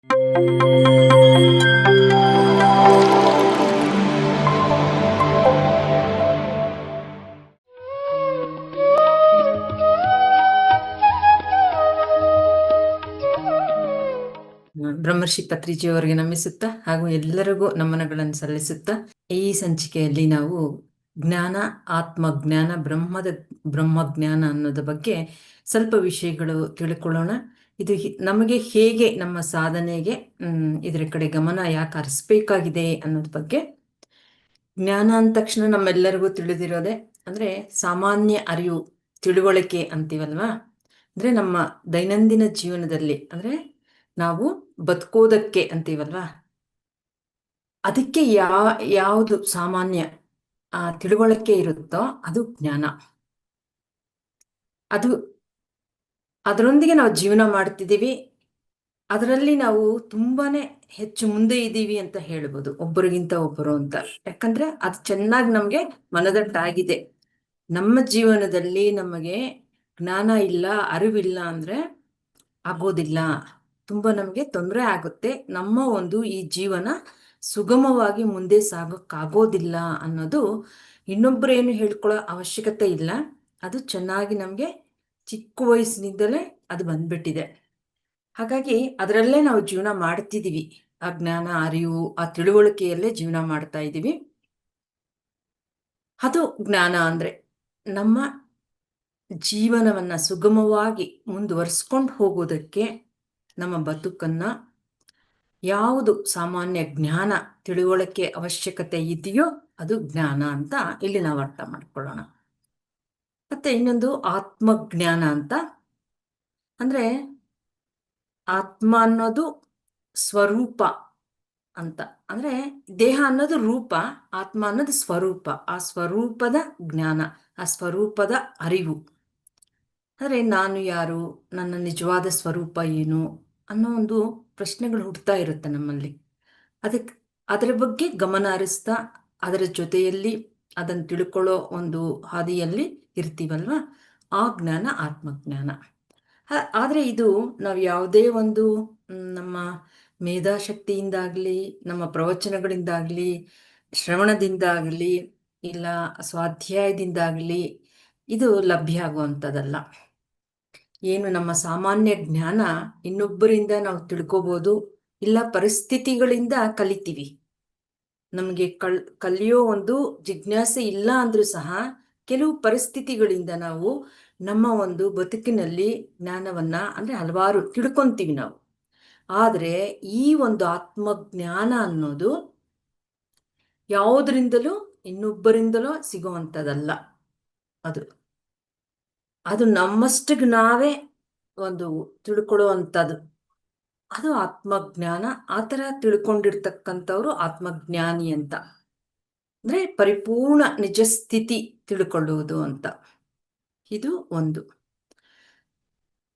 ಬ್ರಹ್ಮರ್ಷಿ ಪತ್ರಿಜಿಯವರಿಗೆ ನಮಿಸುತ್ತಾ ಹಾಗೂ ಎಲ್ಲರಿಗೂ ನಮನಗಳನ್ನು ಸಲ್ಲಿಸುತ್ತಾ ಈ ಸಂಚಿಕೆಯಲ್ಲಿ ನಾವು ಜ್ಞಾನ, ಆತ್ಮಜ್ಞಾನ, ಬ್ರಹ್ಮಜ್ಞಾನ ಅನ್ನೋದ ಬಗ್ಗೆ ಸ್ವಲ್ಪ ವಿಷಯಗಳು ತಿಳ್ಕೊಳ್ಳೋಣ. ಇದು ನಮಗೆ ಹೇಗೆ ನಮ್ಮ ಸಾಧನೆಗೆ ಇದರ ಕಡೆ ಗಮನ ಯಾಕೆ ಹರಿಸ್ಬೇಕಾಗಿದೆ ಅನ್ನೋದ್ ಬಗ್ಗೆ. ಜ್ಞಾನ ಅಂದ ತಕ್ಷಣ ನಮ್ಮೆಲ್ಲರಿಗೂ ತಿಳಿದಿರೋದೆ ಅಂದ್ರೆ ಸಾಮಾನ್ಯ ಅರಿವು, ತಿಳುವಳಿಕೆ ಅಂತೀವಲ್ವಾ. ಅಂದ್ರೆ ನಮ್ಮ ದೈನಂದಿನ ಜೀವನದಲ್ಲಿ ಅಂದ್ರೆ ನಾವು ಬದುಕೋದಕ್ಕೆ ಅಂತೀವಲ್ವಾ, ಅದಕ್ಕೆ ಯಾವುದು ಸಾಮಾನ್ಯ ತಿಳುವಳಿಕೆ ಇರುತ್ತೋ ಅದು ಜ್ಞಾನ. ಅದರೊಂದಿಗೆ ನಾವು ಜೀವನ ಮಾಡ್ತಿದ್ದೀವಿ, ಅದರಲ್ಲಿ ನಾವು ತುಂಬಾನೇ ಹೆಚ್ಚು ಮುಂದೆ ಇದ್ದೀವಿ ಅಂತ ಹೇಳ್ಬೋದು, ಒಬ್ಬರಿಗಿಂತ ಒಬ್ಬರು ಅಂತ. ಯಾಕಂದ್ರೆ ಅದು ಚೆನ್ನಾಗಿ ನಮ್ಗೆ ಮನದಟ್ಟಾಗಿದೆ. ನಮ್ಮ ಜೀವನದಲ್ಲಿ ನಮಗೆ ಜ್ಞಾನ ಇಲ್ಲ, ಅರಿವಿಲ್ಲ ಅಂದ್ರೆ ಆಗೋದಿಲ್ಲ, ತುಂಬಾ ನಮಗೆ ತೊಂದರೆ ಆಗುತ್ತೆ, ನಮ್ಮ ಒಂದು ಈ ಜೀವನ ಸುಗಮವಾಗಿ ಮುಂದೆ ಸಾಗೋಕ್ಕಾಗೋದಿಲ್ಲ ಅನ್ನೋದು ಇನ್ನೊಬ್ಬರೇನು ಹೇಳ್ಕೊಳ್ಳೋ ಅವಶ್ಯಕತೆ ಇಲ್ಲ. ಅದು ಚೆನ್ನಾಗಿ ನಮಗೆ ಚಿಕ್ಕ ವಯಸ್ಸಿನಿಂದಲೇ ಅದು ಬಂದ್ಬಿಟ್ಟಿದೆ. ಹಾಗಾಗಿ ಅದರಲ್ಲೇ ನಾವು ಜೀವನ ಮಾಡ್ತಿದ್ದೀವಿ, ಆ ಜ್ಞಾನ, ಅರಿವು, ಆ ತಿಳುವಳಿಕೆಯಲ್ಲೇ ಜೀವನ ಮಾಡ್ತಾ ಇದ್ದೀವಿ. ಅದು ಜ್ಞಾನ ಅಂದ್ರೆ ನಮ್ಮ ಜೀವನವನ್ನ ಸುಗಮವಾಗಿ ಮುಂದುವರಿಸ್ಕೊಂಡು ಹೋಗೋದಕ್ಕೆ ನಮ್ಮ ಬದುಕನ್ನ ಯಾವುದು ಸಾಮಾನ್ಯ ಜ್ಞಾನ, ತಿಳುವಳಿಕೆ ಅವಶ್ಯಕತೆ ಇದೆಯೋ ಅದು ಜ್ಞಾನ ಅಂತ ಇಲ್ಲಿ ನಾವು ಅರ್ಥ ಮಾಡ್ಕೊಳ್ಳೋಣ. ಮತ್ತೆ ಇನ್ನೊಂದು ಆತ್ಮಜ್ಞಾನ ಅಂತ ಅಂದ್ರೆ ಆತ್ಮ ಅನ್ನೋದು ಸ್ವರೂಪ ಅಂತ. ಅಂದ್ರೆ ದೇಹ ಅನ್ನೋದು ರೂಪ, ಆತ್ಮ ಅನ್ನೋದು ಸ್ವರೂಪ. ಆ ಸ್ವರೂಪದ ಜ್ಞಾನ, ಆ ಸ್ವರೂಪದ ಅರಿವು. ಅಂದ್ರೆ ನಾನು ಯಾರು, ನನ್ನ ನಿಜವಾದ ಸ್ವರೂಪ ಏನು ಅನ್ನೋ ಒಂದು ಪ್ರಶ್ನೆಗಳು ಹುಡ್ತಾ ಇರುತ್ತೆ ನಮ್ಮಲ್ಲಿ. ಅದರ ಬಗ್ಗೆ ಗಮನ ಹರಿಸ್ತಾ ಅದರ ಜೊತೆಯಲ್ಲಿ ಅದನ್ನು ತಿಳ್ಕೊಳ್ಳೋ ಒಂದು ಹಾದಿಯಲ್ಲಿ ಇರ್ತೀವಲ್ವಾ, ಆ ಜ್ಞಾನ ಆತ್ಮಜ್ಞಾನ. ಆದರೆ ಇದು ನಾವು ಯಾವುದೇ ಒಂದು ನಮ್ಮ ಮೇಧಾಶಕ್ತಿಯಿಂದಾಗಲಿ, ನಮ್ಮ ಪ್ರವಚನಗಳಿಂದಾಗಲಿ, ಶ್ರವಣದಿಂದಾಗಲಿ, ಇಲ್ಲ ಸ್ವಾಧ್ಯಾಯದಿಂದಾಗಲಿ ಇದು ಲಭ್ಯ ಆಗುವಂಥದ್ದಲ್ಲ. ಏನು ನಮ್ಮ ಸಾಮಾನ್ಯ ಜ್ಞಾನ ಇನ್ನೊಬ್ಬರಿಂದ ನಾವು ತಿಳ್ಕೊಬೋದು, ಇಲ್ಲ ಪರಿಸ್ಥಿತಿಗಳಿಂದ ಕಲಿತೀವಿ. ನಮಗೆ ಕಲಿಯೋ ಒಂದು ಜಿಜ್ಞಾಸೆ ಇಲ್ಲ ಅಂದ್ರೂ ಸಹ ಕೆಲವು ಪರಿಸ್ಥಿತಿಗಳಿಂದ ನಾವು ನಮ್ಮ ಒಂದು ಬದುಕಿನಲ್ಲಿ ಜ್ಞಾನವನ್ನ ಅಂದ್ರೆ ಹಲವಾರು ತಿಳ್ಕೊಂತೀವಿ ನಾವು. ಆದರೆ ಈ ಒಂದು ಆತ್ಮಜ್ಞಾನ ಅನ್ನೋದು ಯಾವುದರಿಂದಲೂ ಇನ್ನೊಬ್ಬರಿಂದಲೋ ಸಿಗುವಂಥದ್ದಲ್ಲ. ಅದು ನಮ್ಮಷ್ಟಿಗೆ ನಾವೇ ಒಂದು ತಿಳ್ಕೊಳ್ಳುವಂಥದ್ದು, ಅದು ಆತ್ಮಜ್ಞಾನ. ಆ ಥರ ತಿಳ್ಕೊಂಡಿರ್ತಕ್ಕಂಥವ್ರು ಆತ್ಮಜ್ಞಾನಿ ಅಂತ. ಅಂದ್ರೆ ಪರಿಪೂರ್ಣ ನಿಜ ಸ್ಥಿತಿ ತಿಳ್ಕೊಳ್ಳುವುದು ಅಂತ. ಇದು ಒಂದು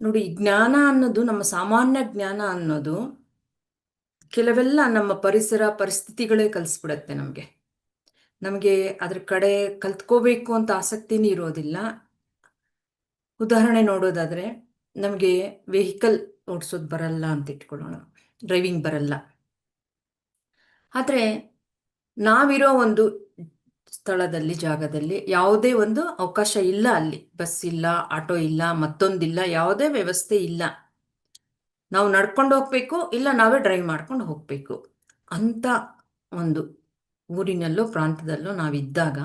ನೋಡಿ, ಜ್ಞಾನ ಅನ್ನೋದು, ನಮ್ಮ ಸಾಮಾನ್ಯ ಜ್ಞಾನ ಅನ್ನೋದು ಕೆಲವೆಲ್ಲ ನಮ್ಮ ಪರಿಸರ ಪರಿಸ್ಥಿತಿಗಳೇ ಕಲಿಸ್ಬಿಡತ್ತೆ ನಮಗೆ ಅದ್ರ ಕಡೆ ಕಲ್ತ್ಕೋಬೇಕು ಅಂತ ಆಸಕ್ತಿನೇ ಇರೋದಿಲ್ಲ. ಉದಾಹರಣೆ ನೋಡೋದಾದ್ರೆ, ನಮಗೆ ವೆಹಿಕಲ್ ಓಡಿಸೋದು ಬರಲ್ಲ ಅಂತ ಇಟ್ಕೊಳ್ಳೋಣ, ಡ್ರೈವಿಂಗ್ ಬರಲ್ಲ. ಆದರೆ ನಾವಿರೋ ಒಂದು ಸ್ಥಳದಲ್ಲಿ, ಜಾಗದಲ್ಲಿ ಯಾವುದೇ ಒಂದು ಅವಕಾಶ ಇಲ್ಲ, ಅಲ್ಲಿ ಬಸ್ ಇಲ್ಲ, ಆಟೋ ಇಲ್ಲ, ಮತ್ತೊಂದಿಲ್ಲ, ಯಾವುದೇ ವ್ಯವಸ್ಥೆ ಇಲ್ಲ. ನಾವು ನಡ್ಕೊಂಡು ಹೋಗ್ಬೇಕು, ಇಲ್ಲ ನಾವೇ ಡ್ರೈವ್ ಮಾಡ್ಕೊಂಡು ಹೋಗ್ಬೇಕು ಅಂತ ಒಂದು ಊರಿನಲ್ಲೋ ಪ್ರಾಂತದಲ್ಲೋ ನಾವಿದ್ದಾಗ,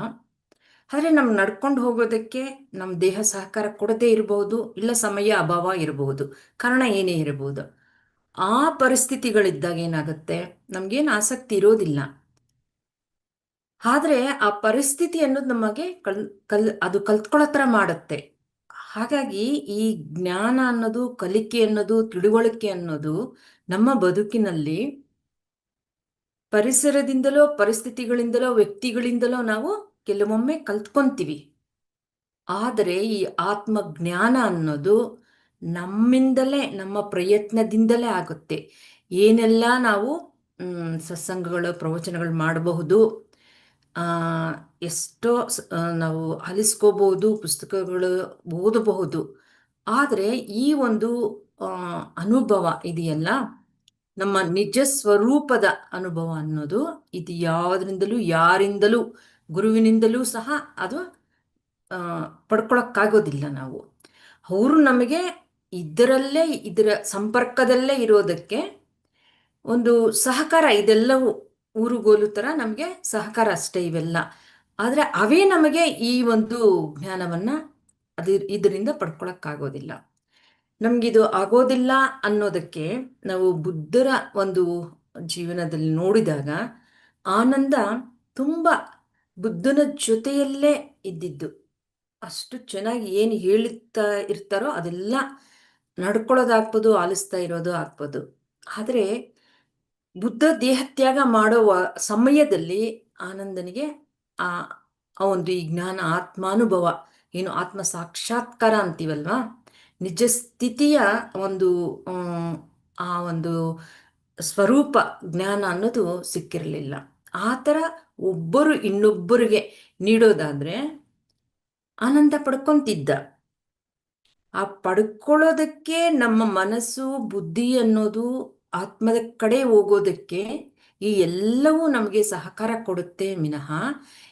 ಆದರೆ ನಮ್ಗೆ ನಡ್ಕೊಂಡು ಹೋಗೋದಕ್ಕೆ ನಮ್ಮ ದೇಹ ಸಹಕಾರ ಕೊಡದೇ ಇರಬಹುದು, ಇಲ್ಲ ಸಮಯ ಅಭಾವ ಇರಬಹುದು, ಕಾರಣ ಏನೇ ಇರಬಹುದು. ಆ ಪರಿಸ್ಥಿತಿಗಳಿದ್ದಾಗ ಏನಾಗುತ್ತೆ, ನಮ್ಗೇನು ಆಸಕ್ತಿ ಇರೋದಿಲ್ಲ. ಆದ್ರೆ ಆ ಪರಿಸ್ಥಿತಿ ಅನ್ನೋದು ನಮಗೆ ಅದು ಕಲ್ತ್ಕೊಳ್ಳೋ ಥರ ಮಾಡುತ್ತೆ. ಹಾಗಾಗಿ ಈ ಜ್ಞಾನ ಅನ್ನೋದು, ಕಲಿಕೆ ಅನ್ನೋದು, ತಿಳುವಳಿಕೆ ಅನ್ನೋದು ನಮ್ಮ ಬದುಕಿನಲ್ಲಿ ಪರಿಸರದಿಂದಲೋ, ಪರಿಸ್ಥಿತಿಗಳಿಂದಲೋ, ವ್ಯಕ್ತಿಗಳಿಂದಲೋ ನಾವು ಕೆಲವೊಮ್ಮೆ ಕಲ್ತ್ಕೊಂತೀವಿ. ಆದರೆ ಈ ಆತ್ಮಜ್ಞಾನ ಅನ್ನೋದು ನಮ್ಮಿಂದಲೇ, ನಮ್ಮ ಪ್ರಯತ್ನದಿಂದಲೇ ಆಗುತ್ತೆ. ಏನೆಲ್ಲ ನಾವು ಸತ್ಸಂಗಗಳು, ಪ್ರವಚನಗಳು ಮಾಡಬಹುದು, ಎಷ್ಟೋ ನಾವು ಆಲಿಸ್ಕೋಬಹುದು, ಪುಸ್ತಕಗಳು ಓದಬಹುದು. ಆದರೆ ಈ ಒಂದು ಅನುಭವ ಇದೆಯಲ್ಲ, ನಮ್ಮ ನಿಜ ಸ್ವರೂಪದ ಅನುಭವ ಅನ್ನೋದು ಇದು ಯಾವುದರಿಂದಲೂ ಯಾರಿಂದಲೂ ಗುರುವಿನಿಂದಲೂ ಸಹ ಅದು ಪಡ್ಕೊಳಕ್ಕಾಗೋದಿಲ್ಲ ನಾವು. ಅವರು ನಮಗೆ ಇದರ ಸಂಪರ್ಕದಲ್ಲೇ ಇರೋದಕ್ಕೆ ಒಂದು ಸಹಕಾರ, ಇದೆಲ್ಲವೂ ಊರುಗೋಲು ಥರ ನಮಗೆ ಸಹಕಾರ ಅಷ್ಟೇ ಇವೆಲ್ಲ. ಆದರೆ ಅವೇ ನಮಗೆ ಈ ಒಂದು ಜ್ಞಾನವನ್ನು ಇದರಿಂದ ಪಡ್ಕೊಳಕ್ಕಾಗೋದಿಲ್ಲ. ನಮಗಿದು ಆಗೋದಿಲ್ಲ ಅನ್ನೋದಕ್ಕೆ ನಾವು ಬುದ್ಧರ ಒಂದು ಜೀವನದಲ್ಲಿ ನೋಡಿದಾಗ ಆನಂದ ತುಂಬ ಬುದ್ಧನ ಜೊತೆಯಲ್ಲೇ ಇದ್ದಿದ್ದು. ಅಷ್ಟು ಚೆನ್ನಾಗಿ ಏನು ಹೇಳುತ್ತಾ ಇರ್ತಾರೋ ಅದೆಲ್ಲ ನಡ್ಕೊಳ್ಳೋದಾಗ್ಬೋದು, ಆಲಿಸ್ತಾ ಇರೋದು ಆಗ್ಬೋದು. ಆದರೆ ಬುದ್ಧ ದೇಹತ್ಯಾಗ ಮಾಡುವ ಸಮಯದಲ್ಲಿ ಆನಂದನಿಗೆ ಆ ಆ ಒಂದು ಈ ಜ್ಞಾನ ಆತ್ಮಾನುಭವ, ಏನು ಆತ್ಮ ಸಾಕ್ಷಾತ್ಕಾರ ಅಂತೀವಲ್ವಾ, ನಿಜ ಸ್ಥಿತಿಯ ಒಂದು ಆ ಒಂದು ಸ್ವರೂಪ ಜ್ಞಾನ ಅನ್ನೋದು ಸಿಕ್ಕಿರಲಿಲ್ಲ. ಆ ಥರ ಒಬ್ಬರು ಇನ್ನೊಬ್ಬರಿಗೆ ನೀಡೋದಾದ್ರೆ ಆನಂದ ಪಡ್ಕೊಂತಿದ್ದ. ಆ ಪಡ್ಕೊಳ್ಳೋದಕ್ಕೆ ನಮ್ಮ ಮನಸ್ಸು ಬುದ್ಧಿ ಅನ್ನೋದು ಆತ್ಮದ ಕಡೆ ಹೋಗೋದಕ್ಕೆ ಈ ಎಲ್ಲವೂ ನಮಗೆ ಸಹಕಾರ ಕೊಡುತ್ತೆ ವಿನಃ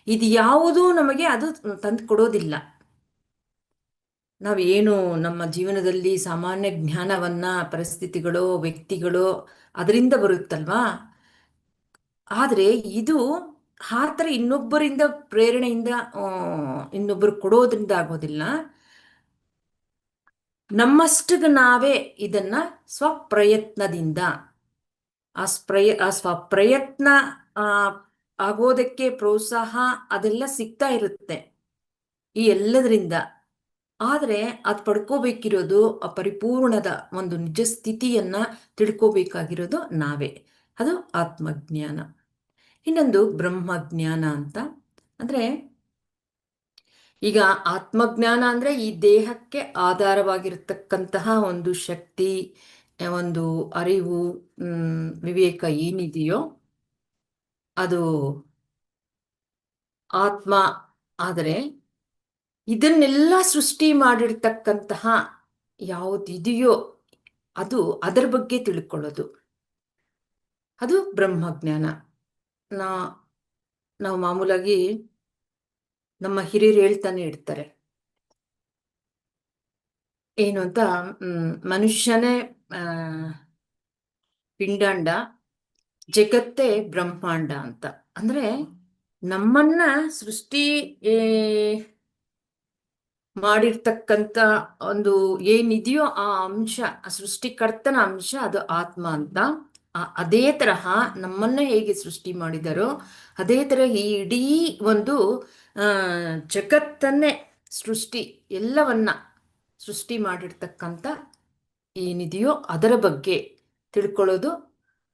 ಇದು ಯಾವುದೂ ನಮಗೆ ಅದು ತಂದು ಕೊಡೋದಿಲ್ಲ. ನಾವೇನು ನಮ್ಮ ಜೀವನದಲ್ಲಿ ಸಾಮಾನ್ಯ ಜ್ಞಾನವನ್ನ, ಪರಿಸ್ಥಿತಿಗಳು, ವ್ಯಕ್ತಿಗಳು ಅದರಿಂದ ಬರುತ್ತಲ್ವಾ. ಆದರೆ ಇದು ಆ ಥರ ಇನ್ನೊಬ್ಬರಿಂದ ಪ್ರೇರಣೆಯಿಂದ ಇನ್ನೊಬ್ಬರು ಕೊಡೋದ್ರಿಂದ ಆಗೋದಿಲ್ಲ. ನಮ್ಮಷ್ಟಿಗೆ ನಾವೇ ಇದನ್ನ ಸ್ವಪ್ರಯತ್ನದಿಂದ ಆ ಸ್ವಪ್ರಯತ್ನ ಆಗೋದಕ್ಕೆ ಪ್ರೋತ್ಸಾಹ ಅದೆಲ್ಲ ಸಿಗ್ತಾ ಇರುತ್ತೆ ಈ ಎಲ್ಲದರಿಂದ. ಆದರೆ ಅದು ಪಡ್ಕೋಬೇಕಿರೋದು ಆ ಪರಿಪೂರ್ಣದ ಒಂದು ನಿಜ ಸ್ಥಿತಿಯನ್ನ ತಿಳ್ಕೋಬೇಕಾಗಿರೋದು ನಾವೇ. ಅದು ಆತ್ಮಜ್ಞಾನ. ಇನ್ನೊಂದು ಬ್ರಹ್ಮಜ್ಞಾನ ಅಂತ. ಅಂದರೆ ಈಗ ಆತ್ಮಜ್ಞಾನ ಅಂದರೆ ಈ ದೇಹಕ್ಕೆ ಆಧಾರವಾಗಿರ್ತಕ್ಕಂತಹ ಒಂದು ಶಕ್ತಿ, ಒಂದು ಅರಿವು, ವಿವೇಕ ಏನಿದೆಯೋ ಅದು ಆತ್ಮ. ಆದರೆ ಇದನ್ನೆಲ್ಲ ಸೃಷ್ಟಿ ಮಾಡಿರ್ತಕ್ಕಂತಹ ಯಾವುದಿದೆಯೋ ಅದು ಅದರ ಬಗ್ಗೆ ತಿಳ್ಕೊಳ್ಳೋದು, ಅದು ಬ್ರಹ್ಮಜ್ಞಾನ. ನಾವು ಮಾಮೂಲಾಗಿ ನಮ್ಮ ಹಿರಿಯರು ಹೇಳ್ತಾನೆ ಇರ್ತಾರೆ ಏನು ಅಂತ, ಮನುಷ್ಯನೇ ಪಿಂಡಾಂಡ, ಜಗತ್ತೇ ಬ್ರಹ್ಮಾಂಡ ಅಂತ. ಅಂದ್ರೆ ನಮ್ಮನ್ನ ಸೃಷ್ಟಿ ಮಾಡಿರ್ತಕ್ಕಂಥ ಒಂದು ಏನಿದೆಯೋ ಆ ಅಂಶ, ಆ ಸೃಷ್ಟಿಕರ್ತನ ಅಂಶ ಅದು ಆತ್ಮ ಅಂತ. ಅದೇ ತರಹ ನಮ್ಮನ್ನ ಹೇಗೆ ಸೃಷ್ಟಿ ಮಾಡಿದಾರೋ ಅದೇ ತರ ಈ ಇಡೀ ಒಂದು ಜಗತ್ತನ್ನೇ ಸೃಷ್ಟಿ ಎಲ್ಲವನ್ನ ಸೃಷ್ಟಿ ಮಾಡಿರ್ತಕ್ಕಂಥ ಏನಿದೆಯೋ ಅದರ ಬಗ್ಗೆ ತಿಳ್ಕೊಳ್ಳೋದು